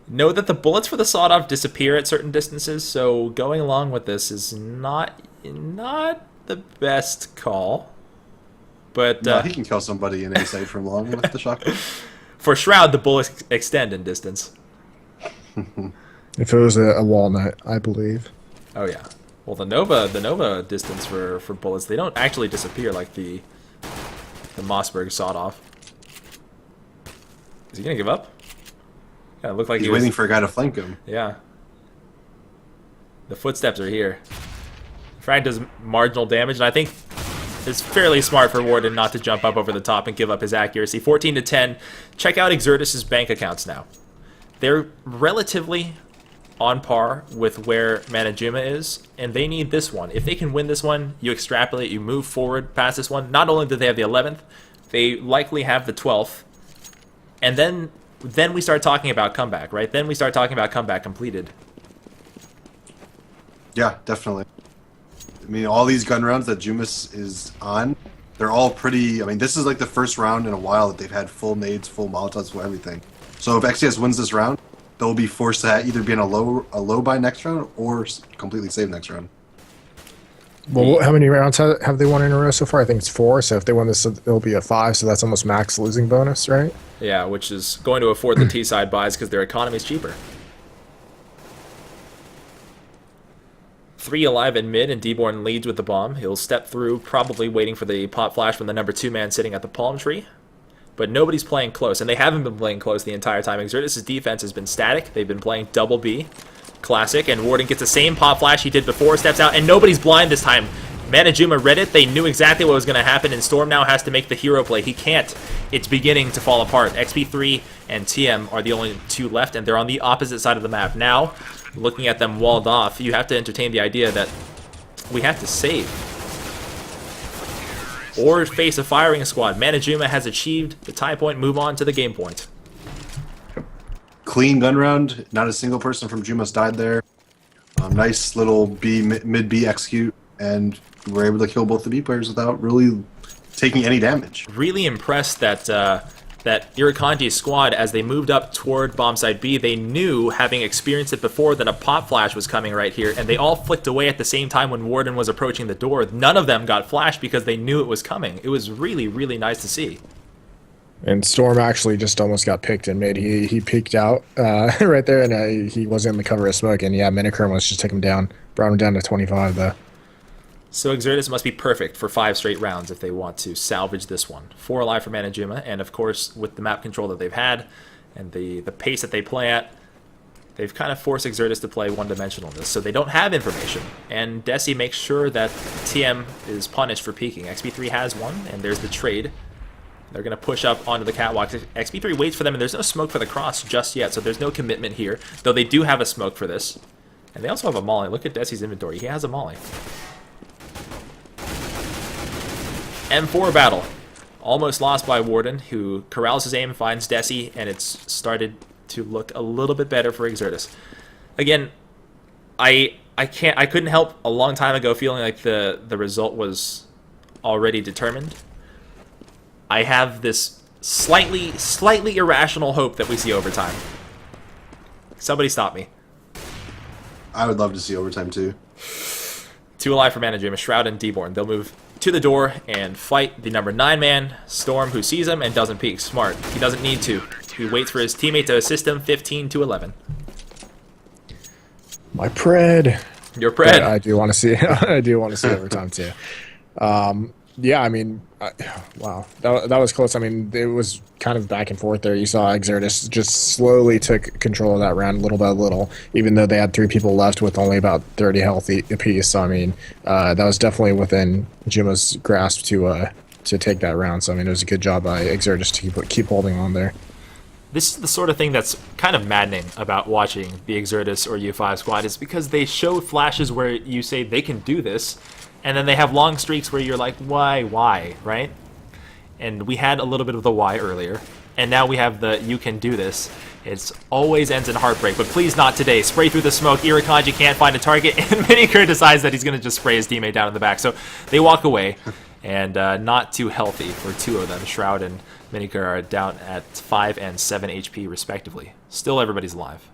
know that the bullets for the sawed-off disappear at certain distances, so going along with this is not the best call. But no, he can kill somebody in a site from long with the shotgun. For Shroud, the bullets extend in distance. If it was a walnut, I believe. Oh yeah. Well, the Nova distance for bullets, they don't actually disappear like the Mossberg sawed off. Is he gonna give up? Yeah, it looked like He's waiting for a guy to flank him. Yeah. The footsteps are here. Frag does marginal damage, and I think it's fairly smart for Warden not to jump up over the top and give up his accuracy. 14-10. Check out Exertus' bank accounts now. They're relatively on par with where Manajuma is, and they need this one. If they can win this one, you extrapolate, you move forward past this one. Not only do they have the 11th, they likely have the 12th, and then we start talking about comeback, right? Then we start talking about comeback completed. Yeah, definitely. I mean, all these gun rounds that Jumas is on, they're all pretty. I mean, this is like the first round in a while that they've had full nades, full molotovs, full everything. So if XCS wins this round, they'll be forced to either be in a low buy next round or completely save next round. Well, how many rounds have they won in a row so far? I think it's 4. So if they win this, it'll be a 5. So that's almost max losing bonus, right? Yeah, which is going to afford the T-side buys because their economy is cheaper. 3 alive in mid, and Deborn leads with the bomb. He'll step through, probably waiting for the pop flash from the number 2 man sitting at the palm tree. But nobody's playing close, and they haven't been playing close the entire time. Exertus' defense has been static. They've been playing double B. Classic, and Warden gets the same pop flash he did before, steps out, and nobody's blind this time. Manajuma read it. They knew exactly what was going to happen, and Storm now has to make the hero play. He can't. It's beginning to fall apart. XP3 and TM are the only 2 left, and they're on the opposite side of the map. Now, looking at them walled off, you have to entertain the idea that we have to save or face a firing squad. Manajuma has achieved the tie point, move on to the game point. Clean gun round. Not a single person from Jumas died there. Nice little mid B execute, and we're able to kill both the B players without really taking any damage. Really impressed that that Irakanji's squad, as they moved up toward bombsite B, they knew, having experienced it before, that a pop flash was coming right here, and they all flicked away at the same time when Warden was approaching the door. None of them got flashed because they knew it was coming. It was really, really nice to see. And Storm actually just almost got picked in mid. He peeked out right there, and he wasn't in the cover of smoke. And yeah, Minikern was just took him down, brought him down to 25 though. So Exertus must be perfect for 5 straight rounds if they want to salvage this one. 4 alive for Manajuma, and of course, with the map control that they've had and the pace that they play at, they've kind of forced Exertus to play one-dimensional in this, so they don't have information. And Desi makes sure that TM is punished for peeking. XP3 has one, and there's the trade. They're going to push up onto the catwalk. XP3 waits for them, and there's no smoke for the cross just yet, so there's no commitment here, though they do have a smoke for this. And they also have a molly. Look at Desi's inventory. He has a molly. M4 battle. Almost lost by Warden, who corrals his aim, finds Desi, and it's started to look a little bit better for Exertus. Again, I couldn't help a long time ago feeling like the result was already determined. I have this slightly irrational hope that we see overtime. Somebody stop me. I would love to see overtime too. 2 alive for Manajuma, Shroud and Deborn. They'll move to the door and fight the number 9 man, Storm, who sees him and doesn't peek. Smart. He doesn't need to. He waits for his teammate to assist him. 15-11. My pred. Your pred. I do want to see. I do want to see overtime too. Yeah, I mean, wow, that was close. I mean, it was kind of back and forth there. You saw Exertus just slowly took control of that round little by little, even though they had 3 people left with only about 30 health apiece. So, I mean, that was definitely within Juma's grasp to take that round. So, I mean, it was a good job by Exertus to keep holding on there. This is the sort of thing that's kind of maddening about watching the Exertus or U5 squad, is because they show flashes where you say they can do this, and then they have long streaks where you're like, why, right? And we had a little bit of the why earlier, and now we have the you can do this. It always ends in heartbreak, but please not today. Spray through the smoke. Irakanji can't find a target, and Minikern decides that he's going to just spray his teammate down in the back. So they walk away, and not too healthy for 2 of them. Shroud and Minikern are down at 5 and 7 HP respectively. Still everybody's alive.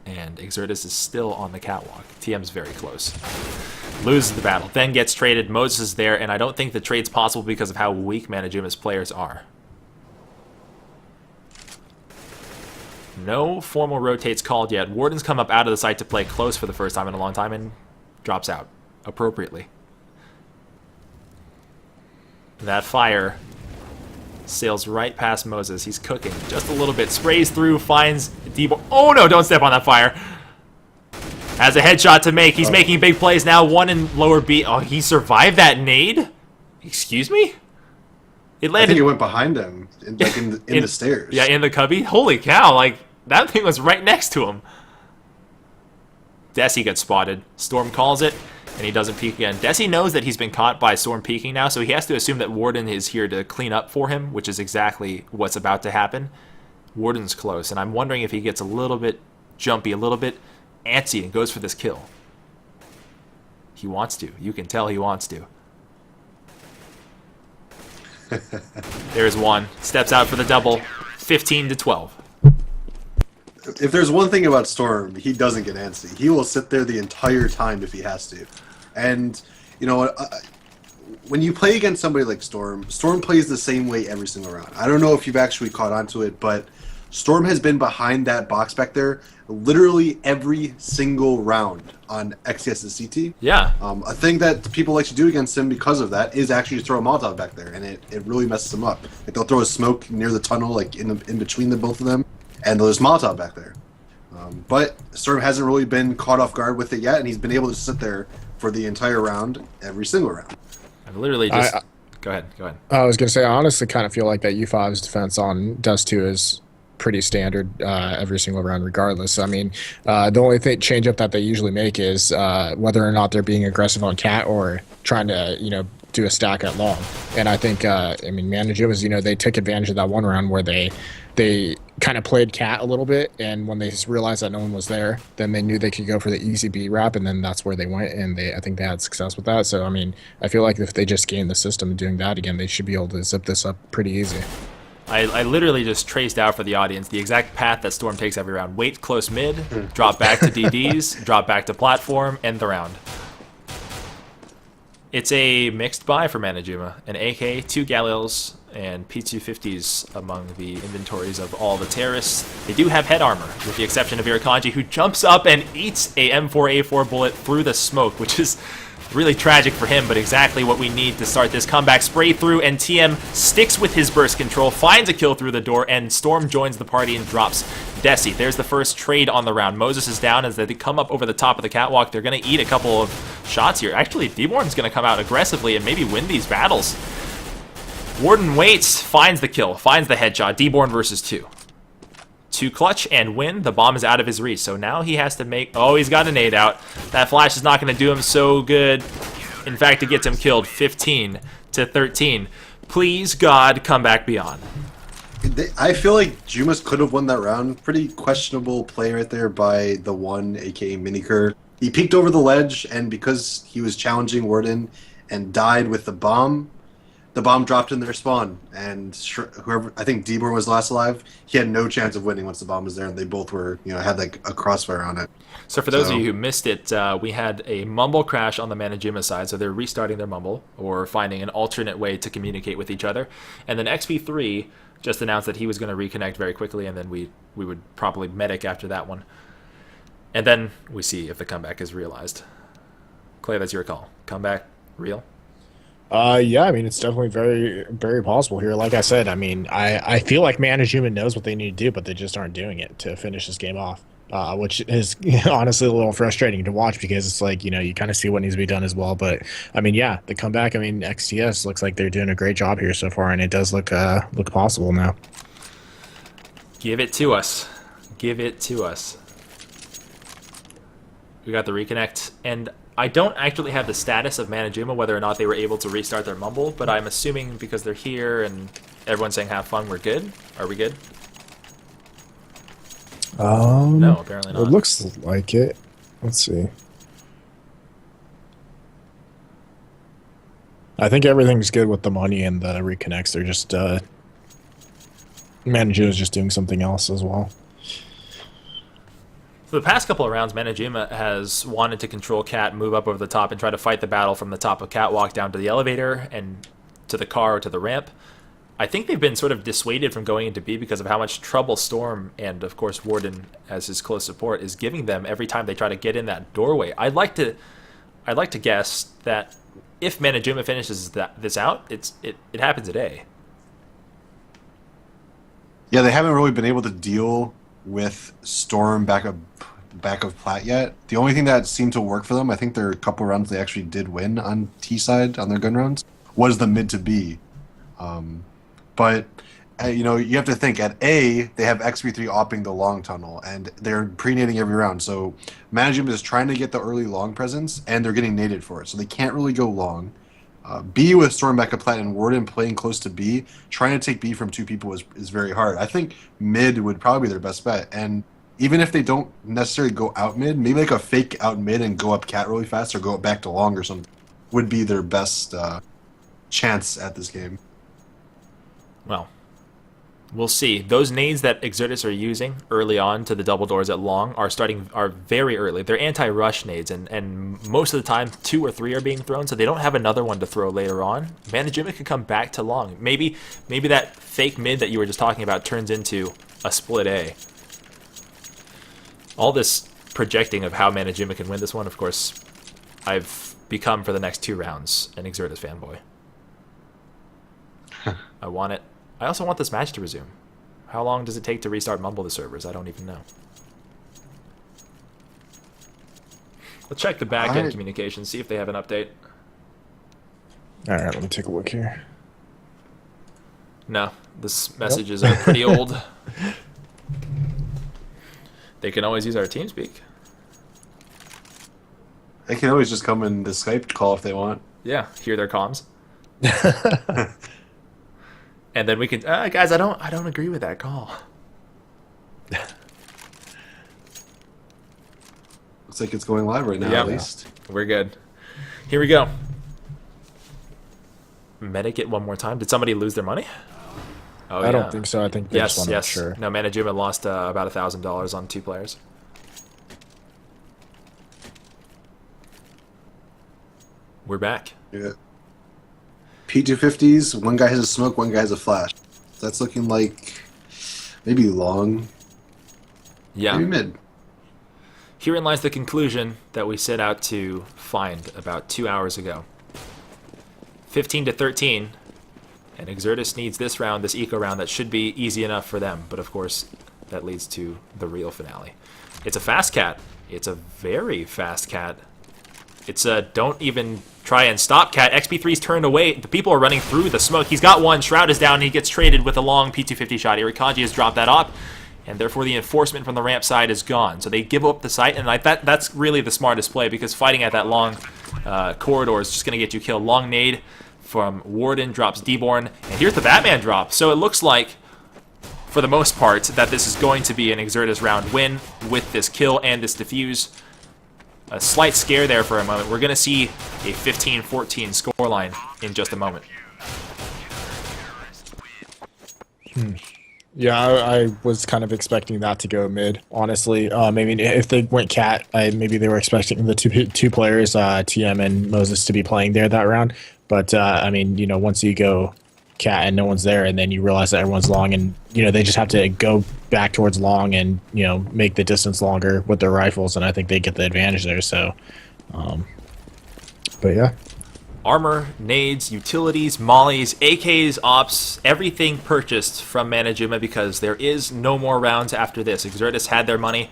And Exertus is still on the catwalk. TM's very close. Loses the battle, then gets traded. Moses is there, and I don't think the trade's possible because of how weak Manajuma's players are. No formal rotates called yet. Warden's come up out of the site to play close for the first time in a long time and drops out appropriately. That fire sails right past Moses. He's cooking just a little bit. Sprays through, finds Debo. Oh no, don't step on that fire. Has a headshot to make. He's making big plays now. 1 in lower B. Oh, he survived that nade? Excuse me? It landed. I think it went behind him, in the stairs. Yeah, in the cubby. Holy cow, like, that thing was right next to him. Desi gets spotted. Storm calls it, and he doesn't peek again. Desi knows that he's been caught by Storm peeking now, so he has to assume that Warden is here to clean up for him, which is exactly what's about to happen. Warden's close, and I'm wondering if he gets a little bit jumpy, a little bit antsy, and goes for this kill. He wants to. You can tell he wants to. There's 1. Steps out for the double. 15-12. If there's one thing about Storm, he doesn't get antsy. He will sit there the entire time if he has to. And, you know, when you play against somebody like Storm, Storm plays the same way every single round. I don't know if you've actually caught on to it, but Storm has been behind that box back there literally every single round on XCS's CT. Yeah. A thing that people like to do against him because of that is actually throw a Molotov back there, and it really messes them up. Like, they'll throw a smoke near the tunnel, like in between the both of them, and there's Molotov back there. But Storm hasn't really been caught off guard with it yet, and he's been able to sit there for the entire round, every single round. I've literally just... Go ahead. I was going to say, I honestly kind of feel like that U5's defense on Dust 2 is pretty standard every single round regardless. I mean, the only change up that they usually make is whether or not they're being aggressive on cat or trying to, you know, do a stack at long. And I think, I mean, Manajuma was, you know, they took advantage of that one round where they kind of played cat a little bit, and when they realized that no one was there, then they knew they could go for the easy B wrap, and then that's where they went, and I think they had success with that. So, I mean, I feel like if they just gain the system doing that again, they should be able to zip this up pretty easy. I literally just traced out for the audience the exact path that Storm takes every round. Wait close mid, drop back to DDs, drop back to platform, end the round. It's a mixed buy for Manajuma. An AK, 2 Galils, and P250s among the inventories of all the terrorists. They do have head armor, with the exception of Irakanji, who jumps up and eats a M4A4 bullet through the smoke, which is really tragic for him, but exactly what we need to start this comeback. Spray through, and TM sticks with his burst control, finds a kill through the door, and Storm joins the party and drops Desi. There's the first trade on the round. Moses is down as they come up over the top of the catwalk. They're going to eat a couple of shots here. Actually, D-Born's going to come out aggressively and maybe win these battles. Warden waits, finds the kill, finds the headshot. D-Born versus 2. To clutch and win, the bomb is out of his reach, so now he has to make... Oh, he's got a nade out. That flash is not going to do him so good. In fact, it gets him killed 15-13. Please, God, come back beyond. I feel like Jumas could have won that round. Pretty questionable play right there by the one, aka Miniker. He peeked over the ledge, and because he was challenging Warden and died with the bomb dropped in their spawn. And whoever, I think D-Born was last alive, he had no chance of winning once the bomb was there, and they both were, had like a crossfire on it. So for those of you who missed it, we had a mumble crash on the Manajuma side, so they're restarting their mumble or finding an alternate way to communicate with each other. And then XP3 just announced that he was going to reconnect very quickly, and then we would probably medic after that one. And then we see if the comeback is realized. Clay, that's your call. Comeback real? Yeah, I mean, it's definitely very, very possible here. Like I said, I mean, I feel like Manajuma knows what they need to do, but they just aren't doing it to finish this game off, which is honestly a little frustrating to watch because it's like, you kind of see what needs to be done as well. But, I mean, yeah, the comeback, I mean, XTS looks like they're doing a great job here so far, and it does look possible now. Give it to us. Give it to us. We got the reconnect, and I don't actually have the status of Manajuma, whether or not they were able to restart their mumble, but I'm assuming because they're here and everyone's saying have fun, we're good? Are we good? No, apparently not. It looks like it. Let's see. I think everything's good with the money and the reconnects. They're just, Manajuma's just doing something else as well. For the past couple of rounds, Manajuma has wanted to control Cat, move up over the top, and try to fight the battle from the top of Catwalk down to the elevator and to the car or to the ramp. I think they've been sort of dissuaded from going into B because of how much trouble Storm and, of course, Warden as his close support is giving them every time they try to get in that doorway. I'd like to guess that if Manajuma finishes this out, it happens at A. Yeah, they haven't really been able to deal with Storm back of plat yet. The only thing that seemed to work for them, I think there are a couple rounds they actually did win on T side on their gun rounds, was the mid to B. But you have to think at A they have XP3 opping the long tunnel and they're pre-nading every round. So Management is trying to get the early long presence and they're getting naded for it, so they can't really go long. B with Storm back up plat and Warden playing close to B, trying to take B from two people is very hard. I think mid would probably be their best bet. And even if they don't necessarily go out mid, maybe like a fake out mid and go up cat really fast or go back to long or something would be their best chance at this game. Well, we'll see. Those nades that Exertus are using early on to the double doors at long are very early. They're anti-rush nades, and most of the time 2 or 3 are being thrown, so they don't have another one to throw later on. Manajuma can come back to long. Maybe that fake mid that you were just talking about turns into a split A. All this projecting of how Manajuma can win this one, of course, I've become for the next 2 rounds an Exertus fanboy. I want it. I also want this match to resume. How long does it take to restart Mumble the servers? I don't even know. Let's check the back-end communication, see if they have an update. Alright, let me take a look here. No, this messages are pretty old. They can always use our TeamSpeak. They can always just come in the Skype call if they want. Yeah, hear their comms. And then we can, guys, I don't agree with that call. Looks like it's going live right now, Yep. at least. We're good. Here we go. Medic it one more time. Did somebody lose their money? Oh, I don't think so. I think they just want to yes. make sure. No, Manajuma lost about $1,000 on 2 players. We're back. Yeah. P250s. One guy has a smoke, one guy has a flash. That's looking like maybe long. Yeah. Maybe mid. Herein lies the conclusion that we set out to find about 2 hours ago. 15-13, and Exertus needs this round, this eco round, that should be easy enough for them. But of course, that leads to the real finale. It's a fast cat. It's a very fast cat. It's a don't even try and stop cat. XP3's turned away. The people are running through the smoke. He's got one. Shroud is down, and he gets traded with a long P250 shot. Irikaji has dropped that up, and therefore the enforcement from the ramp side is gone. So they give up the site, and that's really the smartest play, because fighting at that long corridor is just going to get you killed. Long nade from Warden drops D-Born, and here's the Batman drop. So it looks like, for the most part, that this is going to be an Exertus round win with this kill and this defuse. A slight scare there for a moment. We're going to see a 15-14 scoreline in just a moment. Yeah, I was kind of expecting that to go mid, honestly. Maybe if they went cat, maybe they were expecting the two players, TM and Moses, to be playing there that round. But, I mean, once you go cat and no one's there, and then you realize that everyone's long, and, they just have to go back towards long and, make the distance longer with their rifles, and I think they get the advantage there, so. But, yeah. Armor, nades, utilities, mollies, AKs, ops, everything purchased from Manajuma, because there is no more rounds after this. Exertus had their money.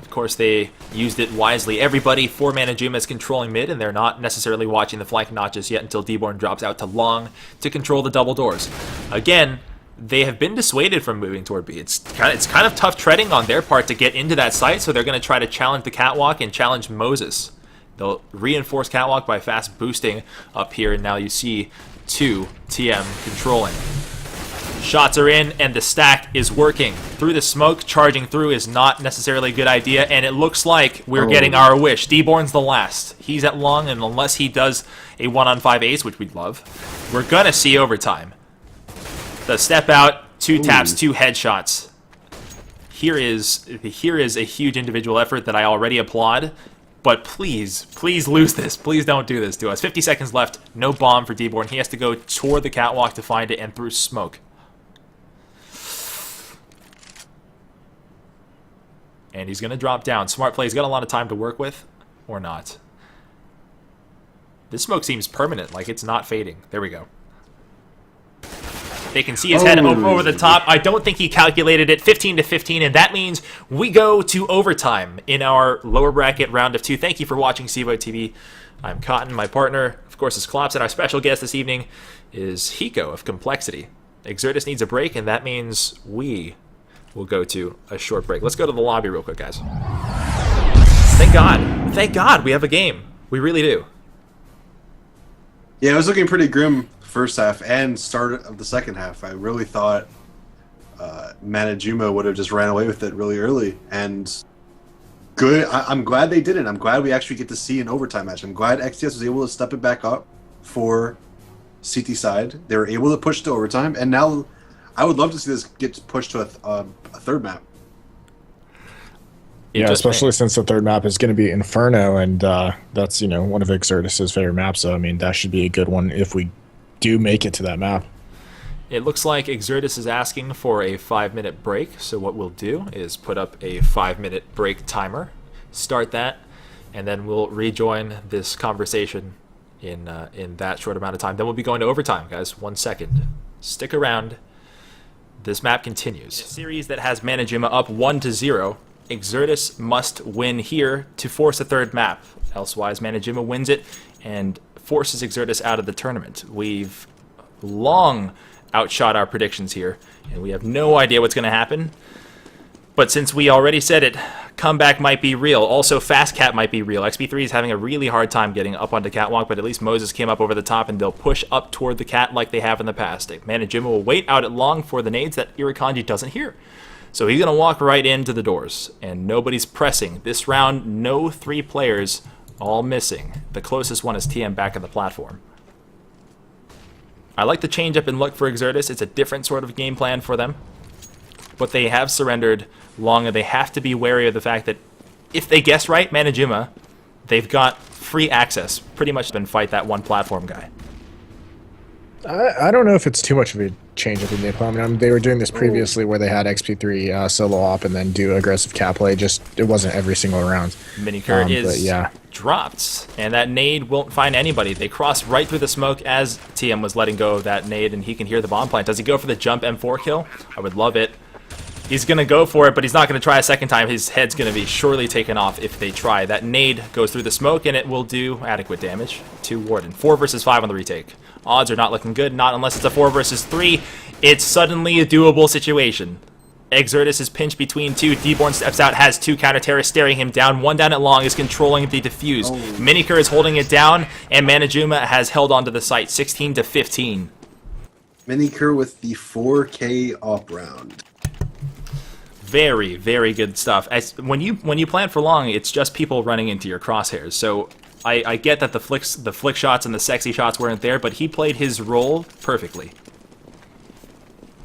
Of course, they used it wisely. Everybody for Manajuma is controlling mid, and they're not necessarily watching the flank notches yet until D-Born drops out to long to control the double doors. Again, they have been dissuaded from moving toward B. It's kind of tough treading on their part to get into that site, so they're going to try to challenge the catwalk and challenge Moses. They'll reinforce catwalk by fast boosting up here, and now you see 2 TM controlling. Shots are in, and the stack is working. Through the smoke, charging through is not necessarily a good idea, and it looks like we're getting our wish. D-Born's the last. He's at long, and unless he does a 1-on-5 ace, which we'd love, we're gonna see overtime. The step out, 2 taps, 2 headshots. Here is a huge individual effort that I already applaud. But please, please lose this. Please don't do this to us. 50 seconds left. No bomb for D-Born. He has to go toward the catwalk to find it and through smoke. And he's going to drop down. Smart play. He's got a lot of time to work with. Or not. This smoke seems permanent. Like it's not fading. There we go. They can see his head over the top. I don't think he calculated it. 15-15, and that means we go to overtime in our lower bracket round of 2. Thank you for watching CEVO TV. I'm Cotton. My partner, of course, is Klops, and our special guest this evening is Hiko of Complexity. Exertus needs a break, and that means we will go to a short break. Let's go to the lobby real quick, guys. Thank God. Thank God we have a game. We really do. Yeah, it was looking pretty grim first half and start of the second half. I really thought Manajuma would have just ran away with it really early, and good. I'm glad they didn't. I'm glad we actually get to see an overtime match. I'm glad XTS was able to step it back up for CT side. They were able to push to overtime, and now I would love to see this get pushed to a third map. Yeah, especially since the third map is going to be Inferno, and that's one of Exertus' favorite maps. So I mean, that should be a good one if we do make it to that map. It looks like Exertus is asking for a 5-minute break, so what we'll do is put up a 5-minute break timer, start that, and then we'll rejoin this conversation in that short amount of time. Then we'll be going to overtime, guys. 1 second. Stick around. This map continues. A series that has Manajuma up 1-0. Exertus must win here to force a third map. Elsewise, Manajuma wins it and forces Exertus out of the tournament. We've long outshot our predictions here, and we have no idea what's going to happen. But since we already said it, comeback might be real. Also, Fast Cat might be real. XP3 is having a really hard time getting up onto catwalk, but at least Moses came up over the top, and they'll push up toward the cat like they have in the past. Manajuma will wait out at long for the nades that Irakanji doesn't hear. So he's going to walk right into the doors, and nobody's pressing. This round, no 3 players, all missing. The closest one is TM back at the platform. I like the change up in look for Exertus. It's a different sort of game plan for them. But they have surrendered long, and they have to be wary of the fact that if they guess right, Manajuma, they've got free access. Pretty much been fight that one platform guy. I don't know if it's too much of a change of the game plan. I mean, they were doing this Oh. previously where they had XP3 solo op and then do aggressive cat play. Just it wasn't every single round. Minicur But is yeah. dropped, and that nade won't find anybody. They cross right through the smoke as TM was letting go of that nade, and he can hear the bomb plant. Does he go for the jump M4 kill? I would love it. He's going to go for it, but he's not going to try a second time. His head's going to be surely taken off if they try. That nade goes through the smoke, and it will do adequate damage to Warden. 4 versus 5 on the retake. Odds are not looking good, not unless it's a 4 versus 3. It's suddenly a doable situation. Exertus is pinched between two. Deborn steps out, has 2 counter terrorists staring him down. 1 down at long is controlling the defuse. Minicur is holding it down, and Manajuma has held onto the site, 16 to 15. Minicur with the 4K op round. Very, very good stuff. When you plant for long, it's just people running into your crosshairs. So I get that the flick shots and the sexy shots weren't there, but he played his role perfectly.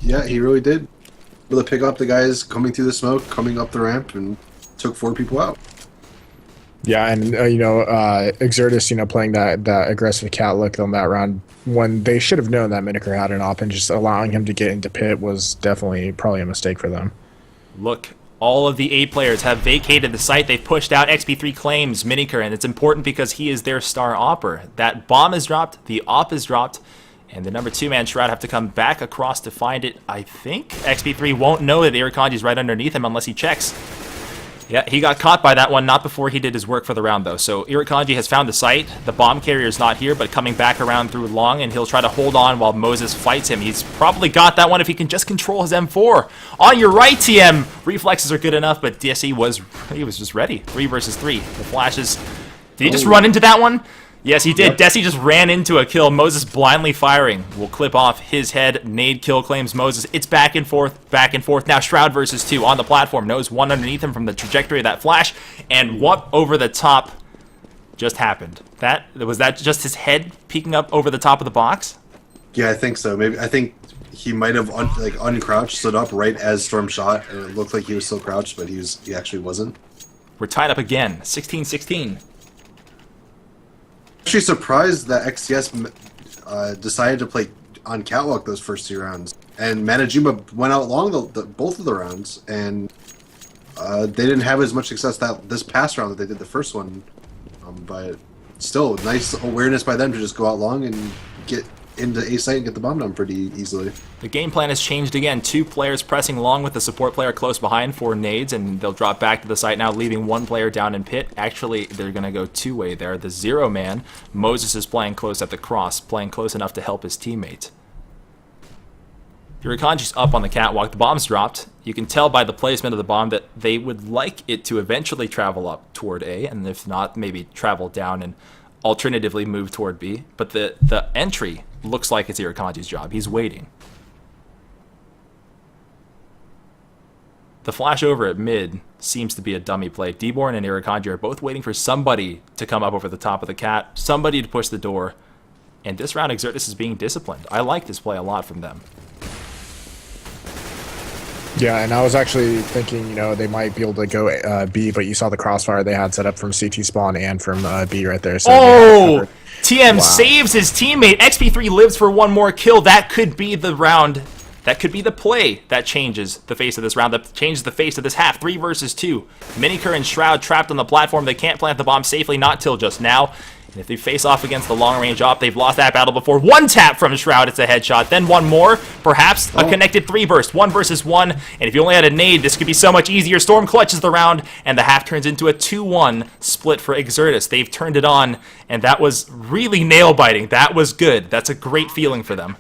Yeah, he really did. Able to pick up the guys coming through the smoke, coming up the ramp, and took 4 people out. Yeah, and Exertus, playing that aggressive cat look on that round when they should have known that Minicur had an op, and just allowing him to get into pit was definitely probably a mistake for them. Look, all of the 8 players have vacated the site. They've pushed out. XP3 claims Minicur, and it's important because he is their star opper. That bomb is dropped, the op is dropped, and the number 2-man Shroud have to come back across to find it, I think. XP3 won't know that Irakanji's right underneath him unless he checks. Yeah, he got caught by that one, not before he did his work for the round, though. So Irakanji has found the site. The bomb carrier is not here, but coming back around through long, and he'll try to hold on while Moses fights him. He's probably got that one if he can just control his M4. On your right, TM! Reflexes are good enough, but DSE was just ready. 3 versus 3. The flashes... Did he just run into that one? Yes, he did. Desi just ran into a kill. Moses blindly firing. Will clip off his head. Nade kill claims Moses. It's back and forth, back and forth. Now Shroud versus 2 on the platform. Knows one underneath him from the trajectory of that flash. And what over the top just happened? Was that just his head peeking up over the top of the box? Yeah, I think so. I think he might have uncrouched, stood up right as Storm shot, and it looked like he was still crouched, but he actually wasn't. We're tied up again. 16-16. Actually surprised that XCS decided to play on catwalk those first 2 rounds, and Manajuma went out long both of the rounds, and they didn't have as much success this past round that they did the first one. But still, nice awareness by them to just go out long and get into A site and get the bomb down pretty easily. The game plan has changed again. 2 players pressing long with the support player close behind for nades, and they'll drop back to the site now, leaving 1 player down in pit. Actually, they're going to go 2-way there. The 0-man, Moses is playing close at the cross, playing close enough to help his teammate. Yurikanji's up on the catwalk. The bomb's dropped. You can tell by the placement of the bomb that they would like it to eventually travel up toward A, and if not, maybe travel down and alternatively move toward B. But the entry looks like it's Irakanji's job. He's waiting. The flash over at mid seems to be a dummy play. Deborn and Irakanji are both waiting for somebody to come up over the top of the cat, somebody to push the door. And this round, Exertus is being disciplined. I like this play a lot from them. Yeah, and I was actually thinking, they might be able to go B, but you saw the crossfire they had set up from CT spawn and from B right there. So oh! TM saves his teammate. XP3 lives for 1 more kill. That could be the round. That could be the play that changes the face of this round, that changes the face of this half. 3 versus 2. Minicur and Shroud trapped on the platform. They can't plant the bomb safely, not till just now. And if they face off against the long-range op, they've lost that battle before. 1 tap from Shroud, it's a headshot. Then 1 more, perhaps a connected 3 burst. 1 versus 1. And if you only had a nade, this could be so much easier. Storm clutches the round, and the half turns into a 2-1 split for Exertus. They've turned it on, and that was really nail-biting. That was good. That's a great feeling for them.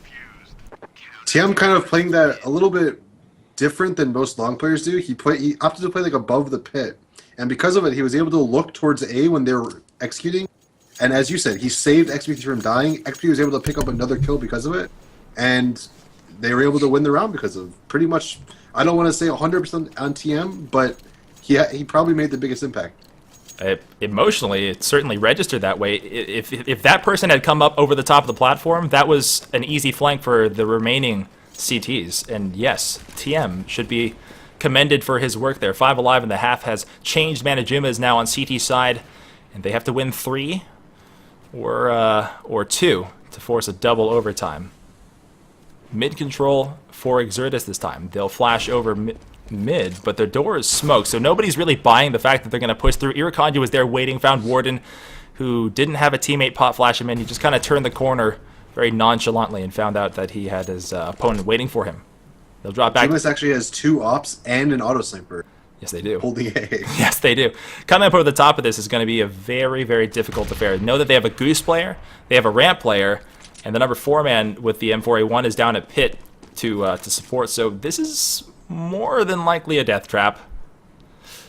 TM kind of playing that a little bit different than most long players do. He opted to play above the pit, and because of it, he was able to look towards A when they were executing. And as you said, he saved XP from dying. XP was able to pick up another kill because of it, and they were able to win the round because of pretty much. I don't want to say 100% on TM, but he probably made the biggest impact. Emotionally, it certainly registered that way. If that person had come up over the top of the platform, that was an easy flank for the remaining CTs. And yes, TM should be commended for his work there. 5 alive in the half has changed. Manajuma is now on CT side, and they have to win 3 or 2 to force a double overtime. mid control for Exertus this time. They'll flash over mid, but their door is smoked, so nobody's really buying the fact that they're going to push through. Irakanji was there waiting, found Warden, who didn't have a teammate pot flash him in. He just kind of turned the corner very nonchalantly and found out that he had his opponent waiting for him. They'll drop back. Jumas actually has 2 ops and an auto sniper. Yes, they do. Holding A. Yes, they do. Coming up over the top of this is going to be a very, very difficult affair. Know that they have a Goose player, they have a Ramp player, and the number 4 man with the M4A1 is down at pit to support. So this is more than likely a death trap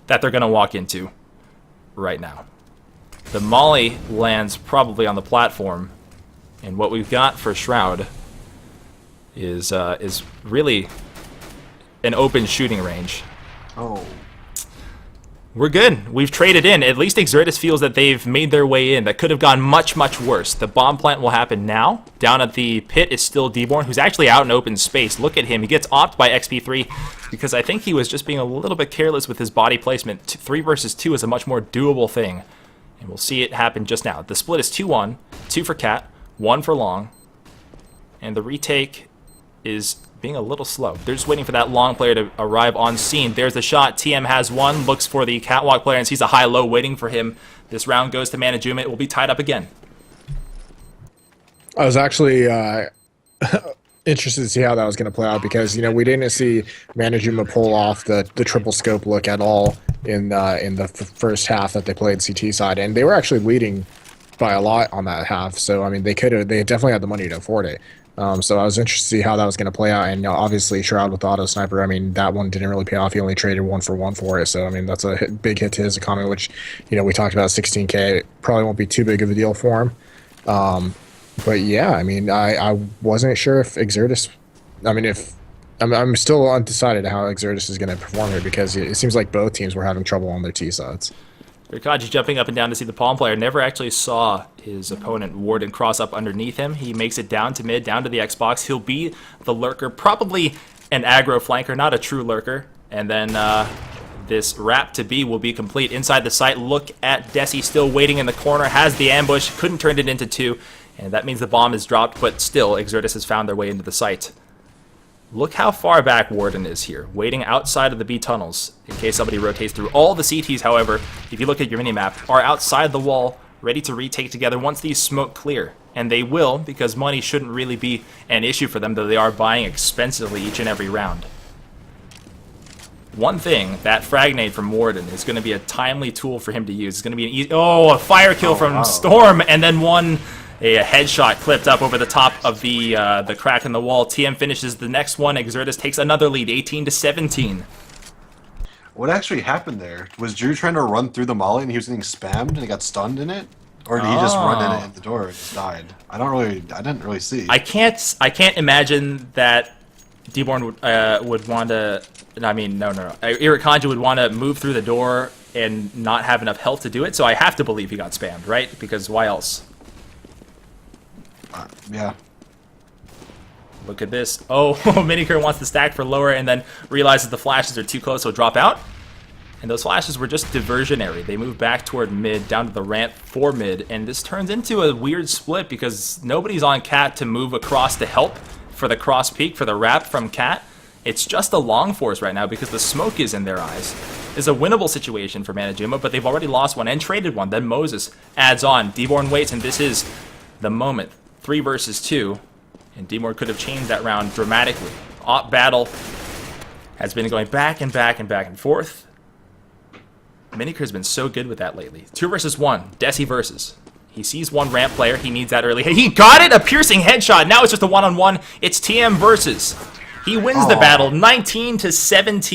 that they're going to walk into right now. The Molly lands probably on the platform, and what we've got for Shroud is really an open shooting range. Oh. We're good. We've traded in. At least Exertus feels that they've made their way in. That could have gone much, much worse. The bomb plant will happen now. Down at the pit is still Deborn, who's actually out in open space. Look at him. He gets opped by XP3 because I think he was just being a little bit careless with his body placement. 3 versus 2 is a much more doable thing. And we'll see it happen just now. The split is 2-1. 2 for Cat, 1 for Long. And the retake is being a little slow. They're just waiting for that Long player to arrive on scene. There's the shot. TM has 1, looks for the Catwalk player and sees a high-low waiting for him. This round goes to Manajuma. It will be tied up again. I was actually interested to see how that was going to play out because, you know, we didn't see Manajuma pull off the triple scope look at all in the first half that they played CT side, and they were actually leading by a lot on that half. So I mean, they definitely had the money to afford it. So I was interested to see how that was going to play out, and obviously Shroud with the auto sniper. I mean, that one didn't really pay off. He only traded 1 for 1 for it. So I mean, that's a big hit to his economy, which, you know, we talked about 16K. It probably won't be too big of a deal for him. But yeah, I mean, I wasn't sure if Exertus. I mean, if I'm still undecided how Exertus is going to perform here because it seems like both teams were having trouble on their T sides. Rikaji jumping up and down to see the palm player. Never actually saw his opponent Warden cross up underneath him. He makes it down to mid, down to the Xbox. He'll be the lurker, probably an aggro flanker, not a true lurker. And then this wrap to B will be complete. Inside the site, look at Desi still waiting in the corner, has the ambush, couldn't turn it into 2. And that means the bomb is dropped, but still Exertus has found their way into the site. Look how far back Warden is here, waiting outside of the B tunnels in case somebody rotates through. All the CTs, however, if you look at your minimap, are outside the wall, ready to retake together once these smoke clear. And they will, because money shouldn't really be an issue for them, though they are buying expensively each and every round. One thing, that frag nade from Warden is going to be a timely tool for him to use. It's going to be an easy... Oh, a fire kill from Storm, and then a headshot clipped up over the top of the crack in the wall. TM finishes the next one. Exertus takes another lead, 18-17. What actually happened there? Was Drew trying to run through the molly and he was getting spammed and he got stunned in it? Or did he just run in it at the door and just died? I didn't really see. I can't imagine that Deborn would want to... I mean, no. Irakanji would want to move through the door and not have enough health to do it, so I have to believe he got spammed, right? Because why else? Yeah. Look at this. Oh, Minicur wants to stack for lower and then realizes the flashes are too close, so drop out. And those flashes were just diversionary. They move back toward mid, down to the ramp for mid, and this turns into a weird split because nobody's on Cat to move across to help for the cross peek, for the wrap from Cat. It's just a long force right now because the smoke is in their eyes. It's a winnable situation for Manajuma, but they've already lost one and traded one. Then Moses adds on. Deborn waits, and this is the moment. 3 versus 2, and Deborn could have changed that round dramatically. Op battle has been going back and back and back and forth. Minicur's been so good with that lately. 2 versus 1, Desi versus. He sees one ramp player, he needs that early. He got it! A piercing headshot! Now it's just a one-on-one. It's TM versus. He wins the battle, 19-17.